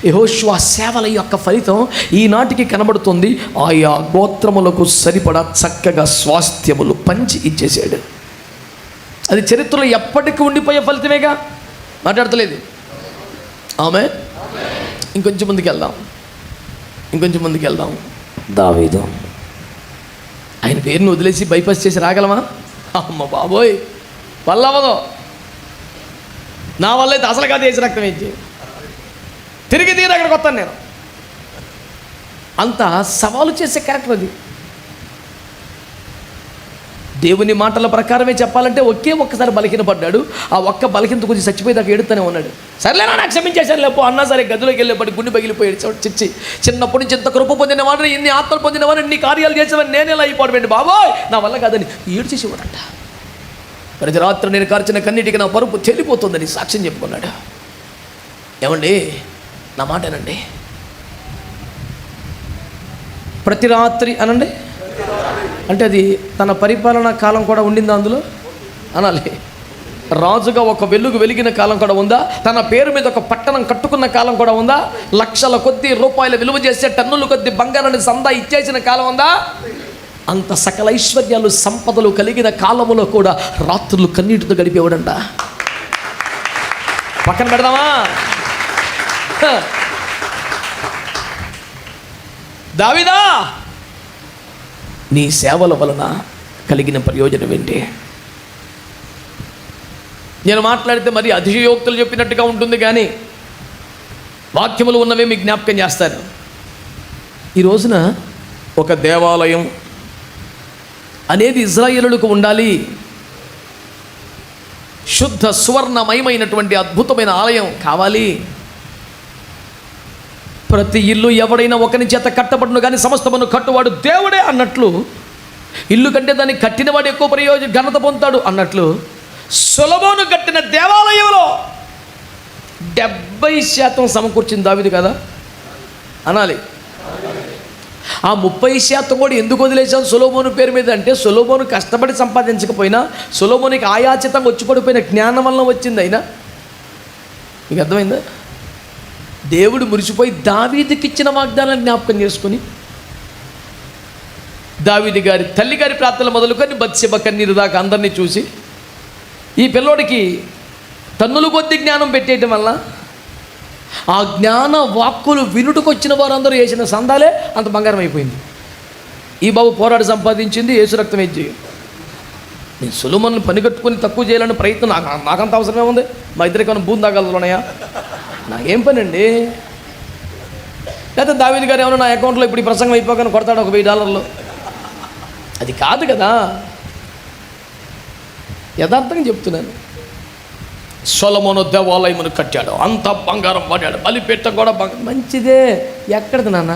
యెహోషువ సేవల యొక్క ఫలితం ఈనాటికి కనబడుతుంది. ఆయా గోత్రములకు సరిపడా చక్కగా స్వాస్థ్యములు పంచి ఇచ్చేసాడు. అది చరిత్రలో ఎప్పటికీ ఉండిపోయే ఫలితమేగా. మాట్లాడతలేదు ఆమె. ఇంకొంచెం ముందుకు వెళ్దాం. దావీదు, ఆయన పేరును వదిలేసి బైపాస్ చేసి రాగలమా? అమ్మ బాబోయ్, వల్లవదో. నా వల్ల అయితే అసలు కాదు వేసి రక్తం వేసి తిరిగి అక్కడికి వస్తాను నేను. అంత సవాలు చేసే క్యారెక్టర్ అది. దేవుని మాటల ప్రకారమే చెప్పాలంటే ఒక్కసారి బలహీనపడ్డాడు. ఆ ఒక్క బలహీనత కొంచెం చచ్చిపోయేదాకా ఏడుతూనే ఉన్నాడు. సర్లేనా నాకు క్షమించేశాను లేపో అన్నా సరే, గదిలోకి వెళ్ళేపటి గుండె పగిలిపోయి ఏడ్చాడు. చిచ్చి, చిన్నప్పటి నుంచి ఇంత కృప పొందినవాడిని, ఇన్ని ఆత్మలు పొందినవాడిని, ఇన్ని కార్యాలు చేసేవాడిని నేను ఎలా అయిపోవడం బాబోయ్, నా వల్ల కాదని ఏడ్చేసేవాడంట. ప్రతి రాత్రి నేను కార్చిన కన్నీటికి నా పరుపు చెల్లిపోతుందని సాక్ష్యం చెప్పుకున్నాడు. ఏమండి, నా మాటేనండి. ప్రతి రాత్రి అనండి అంటే అది తన పరిపాలనా కాలం కూడా ఉండిందా అందులో అనాలి. రాజుగా ఒక వెలుగు వెలిగిన కాలం కూడా ఉందా? తన పేరు మీద ఒక పట్టణం కట్టుకున్న కాలం కూడా ఉందా? లక్షల కొద్ది రూపాయలు విలువ చేసే టన్నుల కొద్ది బంగారాన్ని సందా ఇచ్చేసిన కాలం ఉందా? అంత సకల ఐశ్వర్యాలు సంపదలు కలిగిన కాలములో కూడా రాత్రులు కన్నీటితో గడిపేవాడంట. పక్కన పెడదామా? దావీదా, నీ సేవల వలన కలిగిన ప్రయోజనం ఏంటి? నేను మాట్లాడితే మరి అతిశయోక్తులు చెప్పినట్టుగా ఉంటుంది, కానీ వాక్యములు ఉన్నవే మీకు జ్ఞాపకం చేస్తారు. ఈ రోజున ఒక దేవాలయం అనేది ఇజ్రాయేలులకు ఉండాలి. శుద్ధ సువర్ణమయమైనటువంటి అద్భుతమైన ఆలయం కావాలి. ప్రతి ఇల్లు ఎవడైనా ఒకని చేత కట్టబడును కానీ సమస్తమును కట్టువాడు దేవుడే అన్నట్లు, ఇల్లు కంటే దాన్ని కట్టినవాడు ఎక్కువ ప్రయోజనం ఘనత పొందుతాడు అన్నట్లు, సొలొమోను కట్టిన దేవాలయంలో 70% సమకూర్చింది దావీదు కదా అనాలి. ఆ 30% కూడా ఎందుకు వదిలేసాం సొలొమోను పేరు మీద అంటే, సొలొమోను కష్టపడి సంపాదించకపోయినా సొలొమోనికి ఆయాచితంగా వచ్చి పడిపోయిన జ్ఞానం వలన వచ్చింది. అయినా మీకు అర్థమైందా? దేవుడు మురిసిపోయి దావీదుకి ఇచ్చిన వాగ్దానాన్ని జ్ఞాపకం చేసుకుని, దావీదు గారి తల్లి గారి ప్రార్థనలు మొదలుకొని బత్షెబ కన్నీరు దాకా అందరినీ చూసి, ఈ పిల్లోడికి తన్నులు కొద్ది జ్ఞానం పెట్టేయటం వల్ల ఆ జ్ఞాన వాక్కులు వినుటకొచ్చిన వారందరూ వేసిన సందాలే అంత బంగారం అయిపోయింది. ఈ బాబు పోరాడి సంపాదించింది యేసు రక్తం ఇచ్చి. నేను సొలొమోనుని పని కట్టుకొని తక్కువ చేయాలని ప్రయత్నం నాకంత అవసరమే ఉంది. మా ఇద్దరికి ఏమైనా భూమి దాగాలు ఉన్నాయా? నాకేం పని అండి? లేకపోతే దావీదు గారు ఏమన్నా నా అకౌంట్లో ఇప్పుడు ఈ ప్రసంగం అయిపోగానే కొడతాడు ఒక $1000. అది కాదు కదా, యథార్థంగా చెప్తున్నాను. సొలొమోను దేవాలయమును కట్టాడు, అంత బంగారం పడ్డాడు, బలిపీఠం కూడా మంచిదే. ఎక్కడిది నాన్న?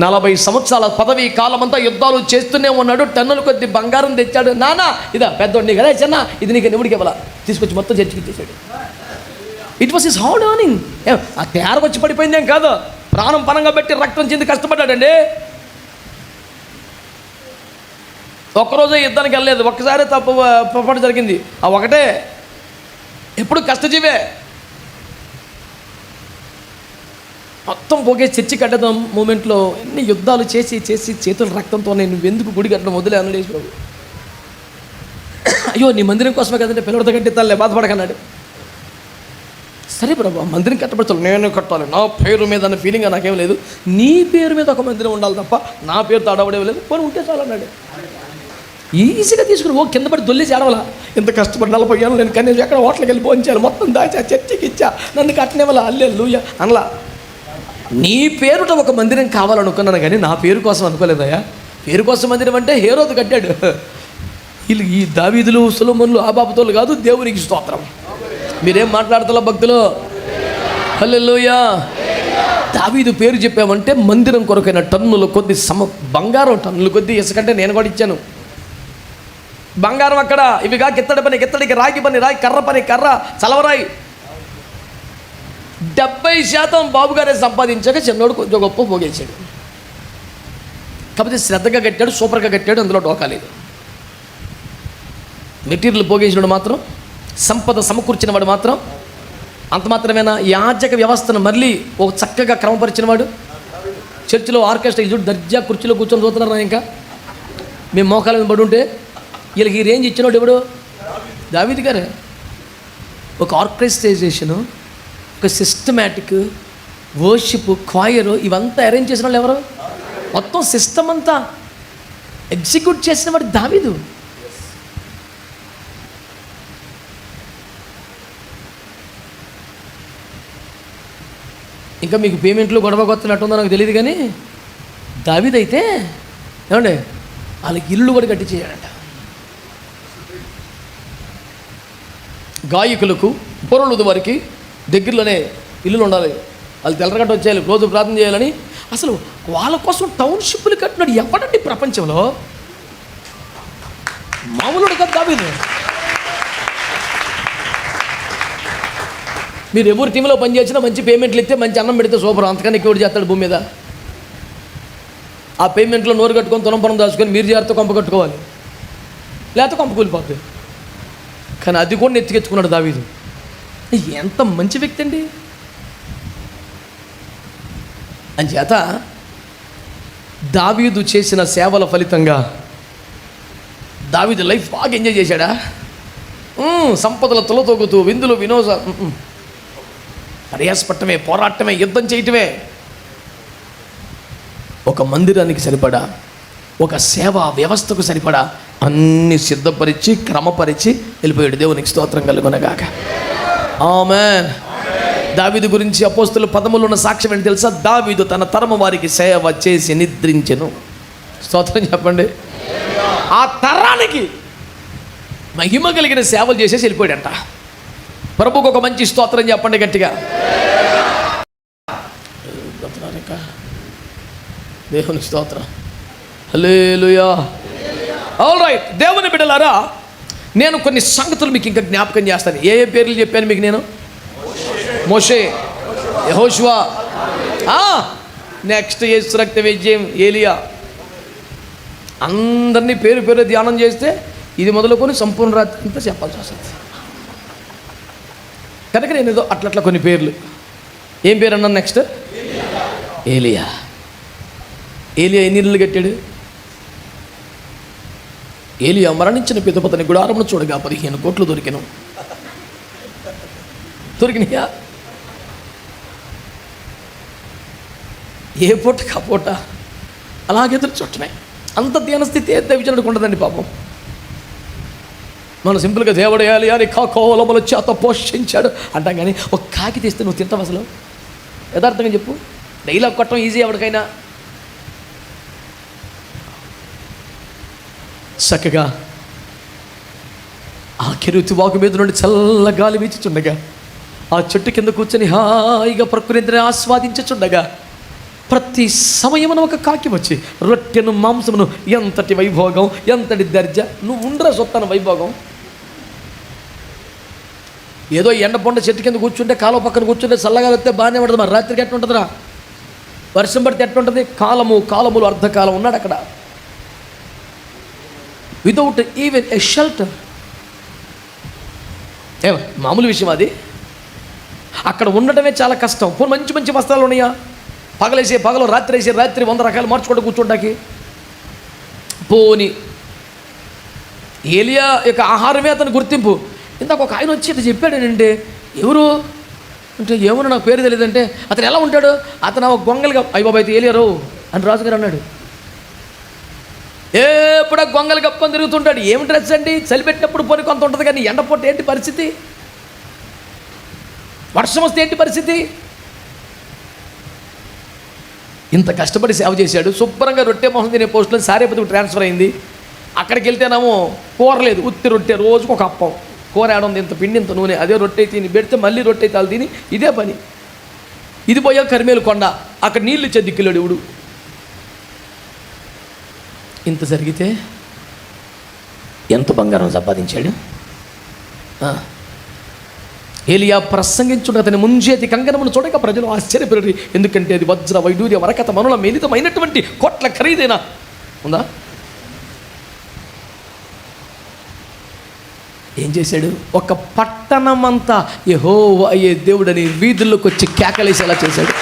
40 సంవత్సరాల పదవీ కాలమంతా యుద్ధాలు చేస్తూనే ఉన్నాడు, టన్నుల కొద్ది బంగారం తెచ్చాడు. నాన్న ఇదా పెద్దోడిని కదా చిన్న, ఇది నీకు ఎవడికి ఇవ్వాల, తీసుకొచ్చి మొత్తం చర్చికి ఇచ్చేసాడు. It was his hard earning. ఆ తయారు వచ్చి పడిపోయిందేం కాదు, ప్రాణం పనంగా పెట్టి రక్తం చెంది కష్టపడ్డాడండి. ఒక్కరోజే యుద్ధానికి వెళ్ళలేదు, ఒక్కసారి పొరపాటు జరిగింది. ఆ ఒకటే, ఎప్పుడు కష్టజీవే. మొత్తం పోగే చర్చి కట్టడం మూమెంట్లో ఎన్ని యుద్ధాలు చేసి చేసి చేతుల రక్తంతో నేను ఎందుకు గుడి కట్టడం వదిలే అన్నాడు ప్రభు. అయ్యో నీ మందిరం కోసమే కదంటే పిల్లడితో కట్టిస్తానులే, బాధపడకన్నాడు. సరే ప్రభు, మందిరం కట్టబడతాను, నేను కట్టాలి, నా పేరు మీద అన్న ఫీలింగ్ నాకేం లేదు. నీ పేరు మీద ఒక మందిరం ఉండాలి తప్ప నా పేరుతో అడవడే లేదు, పోనీ ఉంటే చాలు అన్నాడు. ఈజీగా తీసుకుని కింద పడి దొల్లేసి ఆడవాలా, ఇంత కష్టపడి 40 ఏళ్ళు నేను కనీసం ఎక్కడ హోటల్కి వెళ్ళి పోయించాను, మొత్తం దాచా, చర్చికి ఇచ్చా, నన్ను కట్టనివ్వాలా, అల్లే లూయ అనలా. నీ పేరుట ఒక మందిరం కావాలనుకున్నాను కానీ నా పేరు కోసం అనుకోలేదయ్యా. పేరు కోసం మందిరం అంటే హేరోదు కట్టాడు. వీళ్ళు ఈ దావీదులు సొలొమోనులు ఆ బాబుతోళ్ళు కాదు. దేవునికి స్తోత్రం. మీరేం మాట్లాడతారో భక్తులు? హల్లెలూయా. దావీదు పేరు చెప్పామంటే మందిరం కొరకైన టన్నుల కొద్ది బంగారం, టన్నుల కొద్ది ఇసుకంటే నేను కూడా ఇచ్చాను. బంగారం అక్కడ, ఇవిగా కిత్తడి పని కిత్తడికి, రాగి పని రాయి, కర్ర పని కర్ర, చలవరాయి. 70% బాబుగారే సంపాదించాక చిన్నోడు కొంచెం గొప్ప పోగేశాడు. కాకపోతే శ్రద్ధగా కట్టాడు, సూపర్గా కట్టాడు, అందులో డోకాలేదు. మెటీరియల్ పోగేసినవాడు మాత్రం, సంపద సమకూర్చిన వాడు మాత్రం అంత మాత్రమేనా? యాజక వ్యవస్థను మళ్ళీ ఒక చక్కగా క్రమపరిచిన వాడు. చర్చిలో ఆర్కెస్ట్రా చూడు, దర్జా కుర్చీలో కూర్చొని చూస్తున్నారు. ఇంకా మేము మోకాల మీద పడి ఉంటే వీళ్ళకి ఈ రేంజ్ ఇచ్చినోడు ఎవడు? దావీదు గారే. ఒక ఆర్కెస్ట్రైజేషను, ఒక సిస్టమేటిక్ వర్షిప్, క్వాయరు, ఇవంతా అరేంజ్ చేసిన వాళ్ళు ఎవరు? మొత్తం సిస్టమ్ అంతా ఎగ్జిక్యూట్ చేసిన వాడు దావీదు. ఇంకా మీకు పేమెంట్లు గొడవ కొత్తనట్టుందో నాకు తెలియదు కానీ దావీదు అయితే ఏమండి వాళ్ళకి ఇల్లు కూడా కట్టించేయాడంట. గాయకులకు, పొరలుదు వారికి దగ్గరలోనే ఇల్లులు ఉండాలి. వాళ్ళు తెల్లరగట్ట వచ్చేయాలి, రోజు ప్రార్థన చేయాలని. అసలు వాళ్ళ కోసం టౌన్షిప్లు కట్టినాడు ఎవడండి ప్రపంచంలో? మామూలుడు కదా దావీదు. మీరు ఎవరు టీంలో పనిచేసినా మంచి పేమెంట్లు ఇస్తే, మంచి అన్నం పెడితే సూపర్. అంతకన్నా ఎక్కువ చేస్తాడు భూమి మీద. ఆ పేమెంట్లో నోరు కట్టుకొని తులంపరం దాచుకొని మీరు జాగ్రత్త కొంప కట్టుకోవాలి, లేకపోతే కొంప కూలిపోద్ది. కానీ అది కూడా నెత్తికెచ్చుకున్నాడు దావీదు. ఎంత మంచి వ్యక్తి అండి. అంచేత దావీదు చేసిన సేవల ఫలితంగా దావీదు లైఫ్ బాగా ఎంజాయ్ చేశాడా? సంపదల తొలతొగుతూ, విందులు, వినోద, ప్రయాసపట్టమే, పోరాటమే, యుద్ధం చేయటమే. ఒక మందిరానికి సరిపడా, ఒక సేవా వ్యవస్థకు సరిపడా అన్ని సిద్ధపరిచి క్రమపరిచి వెళ్ళిపోయాడు. దేవునికి స్తోత్రం కలుగునగాక. ఆమేన్. దావీదు గురించి అపోస్తుల 10లో ఉన్న సాక్ష్యం ఏంటి తెలుసా? దావీదు తన తరము వారికి సేవ చేసి నిద్రించెను. స్తోత్రం చెప్పండి. ఆ తరానికి మహిమ కలిగిన సేవలు చేసేసి వెళ్ళిపోయాడంట. ప్రభుకు ఒక మంచి స్తోత్రం చెప్పండి గట్టిగా. దేవునికి స్తోత్రం. హల్లెలూయా. All right. దేవుని బిడ్డలారా, నేను కొన్ని సంగతులు మీకు ఇంకా జ్ఞాపకం చేస్తాను. ఏ ఏ పేర్లు చెప్పాను మీకు నేను? మోషే, యెహోషువ, నెక్స్ట్ యేసు రక్త విజయం, ఏలియా. అందరినీ పేరు పేరు ధ్యానం చేస్తే ఇది మొదలుకొని సంపూర్ణ రాత్రి అంతా చెప్పాల్సి వస్తుంది. కనుక నేను ఏదో అట్లట్లా కొన్ని పేర్లు. ఏం పేరు అన్నాను? నెక్స్ట్ ఏలియా. ఏలియా ఎన్ని ఇళ్ళు కట్టాడు? ఏలియా మరణించిన పితపతని గుడారమును చూడగా 15 కోట్లు దొరికినాయా? ఏ పూట కాపూట అలాగే ఎదురు చుట్టమే. అంత దీనస్థితి దైవజనుడికి ఉండదండి పాపం. మనం సింపుల్గా దేవుడు ఏలియా అని కోలముల చేత పోషించాడు అంటాం, కానీ ఒక కాకి తీస్తే నువ్వు తింటావు అసలు? యథార్థంగా చెప్పు. డైలాగ్ కొట్టడం ఈజీ ఎవరికైనా. చక్కగా ఆ కెరూతు వాకు మీద నుండి చల్ల గాలి వీచుచుండగా, ఆ చెట్టు కింద కూర్చొని హాయిగా ప్రకృతిని ఆస్వాదించుచుండగా, ప్రతి సమయమున ఒక కాకి వచ్చి రొట్టెను మాంసమును, ఎంతటి వైభోగం, ఎంతటి దర్జా. నువ్వు ఉండరా సొత్తన వైభోగం. ఏదో ఎండపొండ చెట్టు కింద కూర్చుంటే, కాలువ పక్కన కూర్చుంటే చల్లగా వస్తే బాగానే ఉంటుంది. మరి రాత్రికి ఎట్లా ఉంటుందిరా? వర్షం పడితే ఎట్లుంటుంది? కాలములు అర్ధకాలం ఉన్నాడు అక్కడ, వితౌట్ ఈవెన్ ఎ షెల్టర్. మామూలు విషయం అది. అక్కడ ఉండటమే చాలా కష్టం. పోనీ మంచి మంచి వస్త్రాలు ఉన్నాయా? పగలేసే పగలు, రాత్రి వేసే రాత్రి, 100 రకాలు మార్చుకుంటూ కూర్చోడానికి. పోని ఏలియా యొక్క ఆహారమే అతని గుర్తింపు. ఇందాక ఒక ఆయన వచ్చి ఇట్లా చెప్పాడేనంటే, ఎవరు అంటే ఏమన్నా నాకు పేరు తెలియదంటే, అతను ఎలా ఉంటాడు? అతను ఒక గొంగలిగా, అయ్యబాబు అయితే ఏలియారు అని రాజుగారు అన్నాడు. ఎప్పుడో గొంగలు కప్పుకొని తిరుగుతుంటాడు. ఏమి డ్రెస్ అండి? చలి పెట్టినప్పుడు పోనీ కొంత ఉంటుంది, కానీ ఎండపొట్టు ఏంటి పరిస్థితి? వర్షం వస్తే ఏంటి పరిస్థితి? ఇంత కష్టపడి సేవ చేశాడు, శుభ్రంగా రొట్టె మొహం తినే పోస్టులో సారేపతికి ట్రాన్స్ఫర్ అయింది. అక్కడికి వెళ్తేనేమో కూర లేదు, ఉత్తి రొట్టె, రోజుకు ఒక అప్పం. కూర ఏడుంది, ఇంత పిండి ఇంత నూనె, అదే రొట్టె తిని పెడితే మళ్ళీ రొట్టె తాలు తిని ఇదే పని. ఇది పోయా కరిమేలు కొండ, అక్కడ నీళ్ళు ఇచ్చే దిక్కులేడు ఇవుడు. ఇంత జరిగితే ఎంత బంగారం సంపాదించాడు. ఏలియా ప్రసంగించుడు అతని ముంజేతి కంకణమును చూడక ప్రజలు ఆశ్చర్యపడి, ఎందుకంటే అది వజ్ర వైడూర్య వరకత మనుల మిళితమైనటువంటి కోట్ల ఖరీదైన ఉందా. ఏం చేశాడు? ఒక పట్టణమంతా యెహోవా అయ్యే దేవుడని వీధుల్లోకి వచ్చి కేకలేసేలా చేశాడు.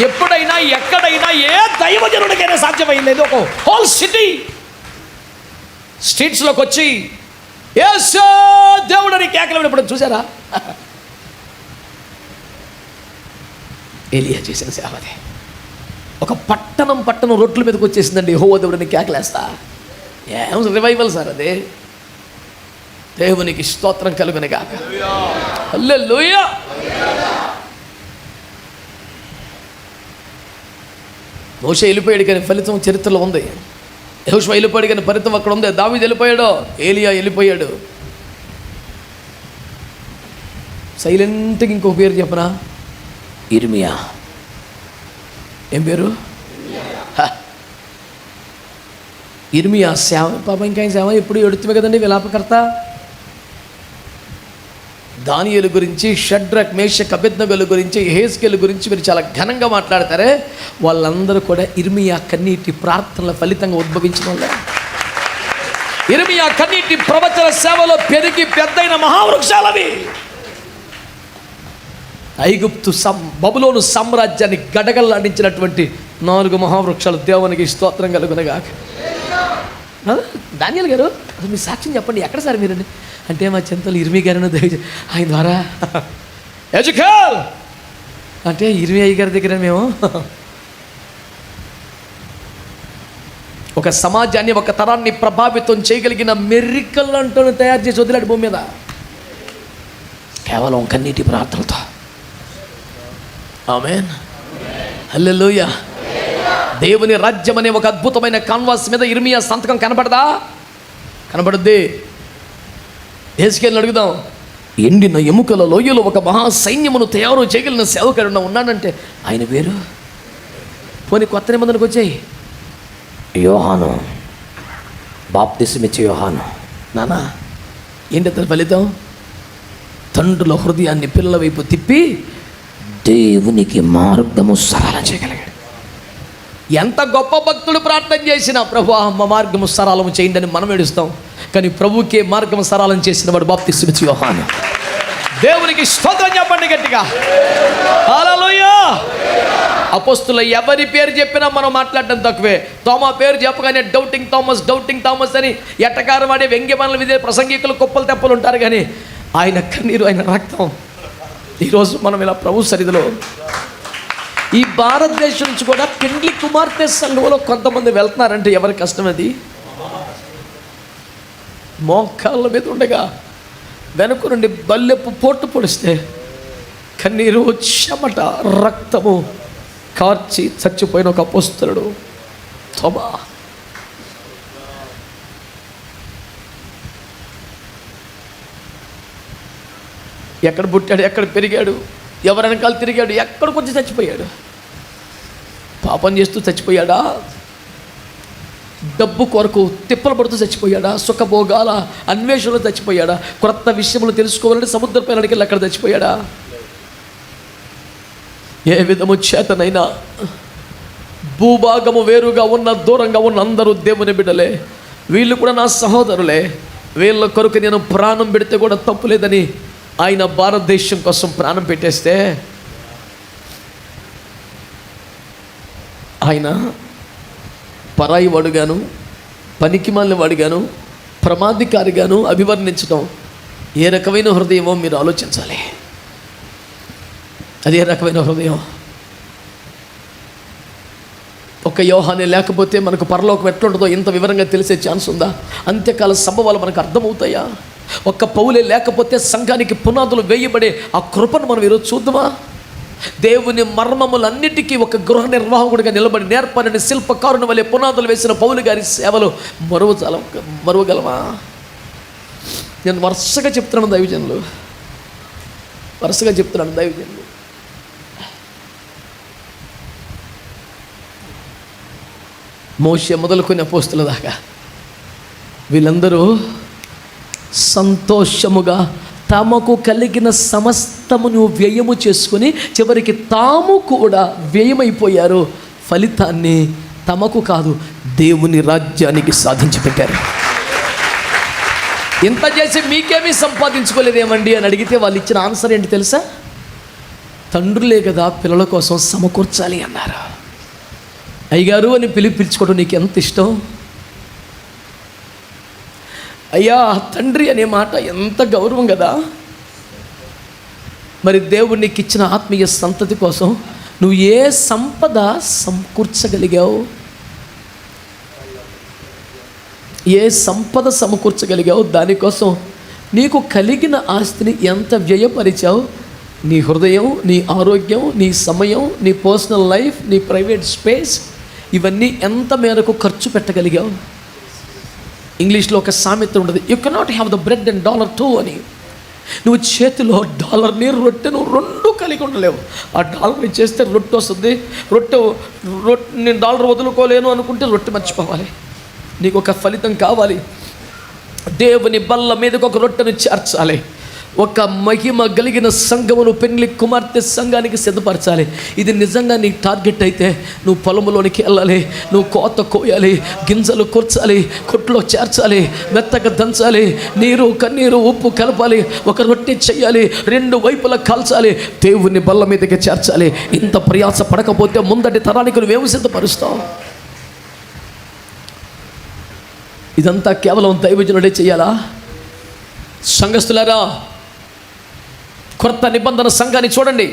ఎప్పుడైనా ఎక్కడైనా ఏ దైవజనుడికైనా సాధ్యమైంది. ఒక హోల్ సిటీ స్ట్రీట్స్లోకి వచ్చి యేసు దేవుడని కేకలు ఇప్పుడు చూసారా? ఏలియా చేసిన సేవదే. ఒక పట్టణం రోడ్ల మీదకి వచ్చేసిందండి, యెహోవా దేవుడని కేకలేస్తా. ఏం రివైవల్ సార్ అదే. దేవునికి స్తోత్రం కలుగునుగాక. హల్లెలూయా. మోషే వెళ్ళిపోయాడు కానీ ఫలితం చరిత్రలో ఉంది. యెహోషువ వెళ్ళిపోయాడు కానీ ఫలితం అక్కడ ఉంది. దావీదు వెళ్ళిపోయాడు, ఏలియా వెళ్ళిపోయాడు. సైలెంట్గా ఇంకో పేరు చెప్పనా? ఇర్మియా. ఏం పేరు? ఇర్మియా సేవ. పాపం ఇంకా సేవ ఎప్పుడు ఎడుతుమే కదండి విలాపకర్త. దానియేలు గురించి, షడ్రక్ మేషక్ అబేద్నెగోల గురించి, యెహెజ్కేలు గురించి మీరు చాలా ఘనంగా మాట్లాడతారే, వాళ్ళందరూ కూడా ఇర్మియా కన్నీటి ప్రార్థనల ఫలితంగా ఉద్భవించిన వాళ్ళే. ఇర్మియా కన్నీటి ప్రవచన సేవలో పెరిగి పెద్దయిన మహావృక్షాలవి. ఐగుప్తు బబులోను సామ్రాజ్యాన్ని గడగల్లాడించినటువంటి 4 మహావృక్షాలు. దేవునికి స్తోత్రం కలుగునగాక. దానియేలు గారు అసలు మీ సాక్ష్యం చెప్పండి, ఎక్కడ సార్ మీరండి అంటే మా చింతలు ఇర్మి గారు ఆయన ద్వారా ఎజుకేల్ అంటే ఇర్మి అయ్య గారి దగ్గర మేము ఒక సమాజాన్ని, ఒక తరాన్ని ప్రభావితం చేయగలిగిన మెరికల్ అంటూ తయారు చేసి వదిలాడు భూమి మీద కేవలం కన్నీటి ప్రార్థనతో. ఆమేన్, హల్లెలూయా. దేవుని రాజ్యం అనే ఒక అద్భుతమైన కాన్వాస్ మీద ఇర్మియా సంతకం కనపడదా? కనపడుద్ది. యెహెజ్కేలుని అడుగుదాం. ఎండిన ఎముకల లోయలో ఒక మహా సైన్యమును తయారు చేయగలిగిన సేవకుడు ఉన్నాడంటే ఆయన పేరు. పోనీ కొత్త నిబంధనకు వచ్చాయి, యోహాను, బాప్తిసమిచ్చే యోహాను. నానా ఏంటి అతని ఫలితం? తండ్రుల హృదయాన్ని పిల్లల వైపు తిప్పి దేవునికి మార్గము సరళం చేయగలిగాడు. ఎంత గొప్ప భక్తుడు ప్రార్థన చేసినా ప్రభు మా మార్గము సరళము చేయండి అని మనం ఏడుస్తాం, కానీ ప్రభుకే మార్గం సరళం చేసిన వాడు బాప్తిసమిచ్చే యోహాను. దేవునికి స్తోత్రం చెప్పండి గట్టిగా. హల్లెలూయా. అపోస్తుల ఎవరి పేరు చెప్పినా మనం మాట్లాడటం తక్కువే. తోమా పేరు చెప్పగానే డౌటింగ్ థామస్ అని ఎట్టకారం వాడే వ్యంగ్యమానులు విదే ప్రసంగికులు కుప్పలు తెప్పలు ఉంటారు, కానీ ఆయన కన్నీరు, ఆయన రక్తం. ఈరోజు మనం ఇలా ప్రభు సన్నిధిలో ఈ భారతదేశం నుంచి కూడా పెండ్లి కుమార్తె సంఘంలో కొంతమంది వెళ్తున్నారంటే ఎవరి కష్టం అది? మోకాళ్ళ మీద ఉండగా వెనుక నుండి బల్లెపు పోటు పొడిస్తే కన్నీరు, చెమట, రక్తము కార్చి చచ్చిపోయిన ఒక అపోస్తలుడు తోమా. ఎక్కడ పుట్టాడు, ఎక్కడ పెరిగాడు, ఎవరి వెనకాల తిరిగాడు, ఎక్కడికి వచ్చి చచ్చిపోయాడు? పాపం చేస్తూ చచ్చిపోయాడా? డబ్బు కొరకు తిప్పలు పడుతూ చచ్చిపోయాడా? సుఖభోగాల అన్వేషణలో చచ్చిపోయాడా? క్రొత్త విషయములు తెలుసుకోవాలని సముద్ర పైనకి వెళ్ళి అక్కడ చచ్చిపోయాడా? ఏ విధము చేతనైనా భూభాగము వేరుగా ఉన్న, దూరంగా ఉన్న అందరూ దేవుని బిడ్డలే. వీళ్ళు కూడా నా సహోదరులే. వీళ్ళ కొరకు నేను ప్రాణం పెడితే కూడా తప్పులేదని ఆయన భారతదేశం కోసం ప్రాణం పెట్టేస్తే ఆయన పరాయి వాడుగాను, పనికిమాలిన వాడుగాను, ప్రమాదికారిగాను అభివర్ణించడం ఏ రకమైన హృదయమో మీరు ఆలోచించాలి. అది ఏ రకమైన హృదయం? ఒక యోహానే లేకపోతే మనకు పరలోకం ఎట్లుంటుందో ఇంత వివరంగా తెలిసే ఛాన్స్ ఉందా? అంత్యకాల సంభవాలు మనకు అర్థమవుతాయా? ఒక్క పౌలే లేకపోతే సంఘానికి పునాదులు వేయబడే ఆ కృపను మనం ఈరోజు చూద్దామా? దేవుని మర్మములన్నిటికీ ఒక గృహ నిర్వాహకుడిగా నిలబడి నేర్పరని శిల్పకారుని వలె పునాదులు వేసిన పౌలు గారి సేవలు మరువగలమా? నేను వరుసగా చెప్తున్నాను దైవజనులు, మోషే మొదలుకొని అపోస్తుల దాకా వీళ్ళందరూ సంతోషముగా తమకు కలిగిన సమస్తమును వ్యయము చేసుకుని చివరికి తాము కూడా వ్యయమైపోయారు. ఫలితాన్ని తమకు కాదు దేవుని రాజ్యానికి సాధించి పెట్టారు. ఇంత చేసి మీకేమీ సంపాదించుకోలేదేమండి అని అడిగితే వాళ్ళు ఇచ్చిన ఆన్సర్ ఏంటి తెలుసా? తండ్రులే కదా పిల్లల కోసం సమకూర్చాలి అన్నారు. అయ్యగారు అని పిలుచుకోవడం నీకు ఎంత ఇష్టం? అయ్యా తండ్రి అనే మాట ఎంత గౌరవం కదా. మరి దేవుడు నీకు ఇచ్చిన ఆత్మీయ సంతతి కోసం నువ్వు ఏ సంపద సమకూర్చగలిగావు? దానికోసం నీకు కలిగిన ఆస్తిని ఎంత వ్యయపరిచావు? నీ హృదయం, నీ ఆరోగ్యం, నీ సమయం, నీ పర్సనల్ లైఫ్, నీ ప్రైవేట్ స్పేస్, ఇవన్నీ ఎంత మేరకు ఖర్చు పెట్టగలిగావు? ఇంగ్లీష్లో ఒక సామెత ఉండదు, you cannot have the bread and dollar two అని. నువ్వు చేతిలో డాలర్ని రొట్టెను రెండు కలిగి ఉండలేవు. ఆ డాలర్ చేస్తే రొట్టె వస్తుంది, రొట్టె నేను డాలర్ వదులుకోలేను అనుకుంటే రొట్టె మర్చిపోవాలి. నీకు ఒక ఫలితం కావాలి, దేవుని బల్ల మీదకి ఒక రొట్టెను చేర్చాలి. ఒక మహిమ కలిగిన సంఘమును పెళ్లి కుమార్తె సంఘానికి సిద్ధపరచాలి. ఇది నిజంగా నీ టార్గెట్ అయితే నువ్వు పొలంలోనికి వెళ్ళాలి, నువ్వు కోత కోయాలి, గింజలు కూర్చాలి, కొట్లో చేర్చాలి, మెత్తగా దంచాలి, నీరు కన్నీరు ఉప్పు కలపాలి, ఒక రొట్టె చెయ్యాలి, రెండు వైపులా కాల్చాలి, దేవుని బల్ల మీదకి చేర్చాలి. ఇంత ప్రయాస పడకపోతే ముందటి తరానికి నువ్వేమి సిద్ధపరుస్తావు? ఇదంతా కేవలం దైవజనుడే చేయాలా? సంఘస్థులారా, కొత్త నిబంధన సంఘాన్ని చూడండి.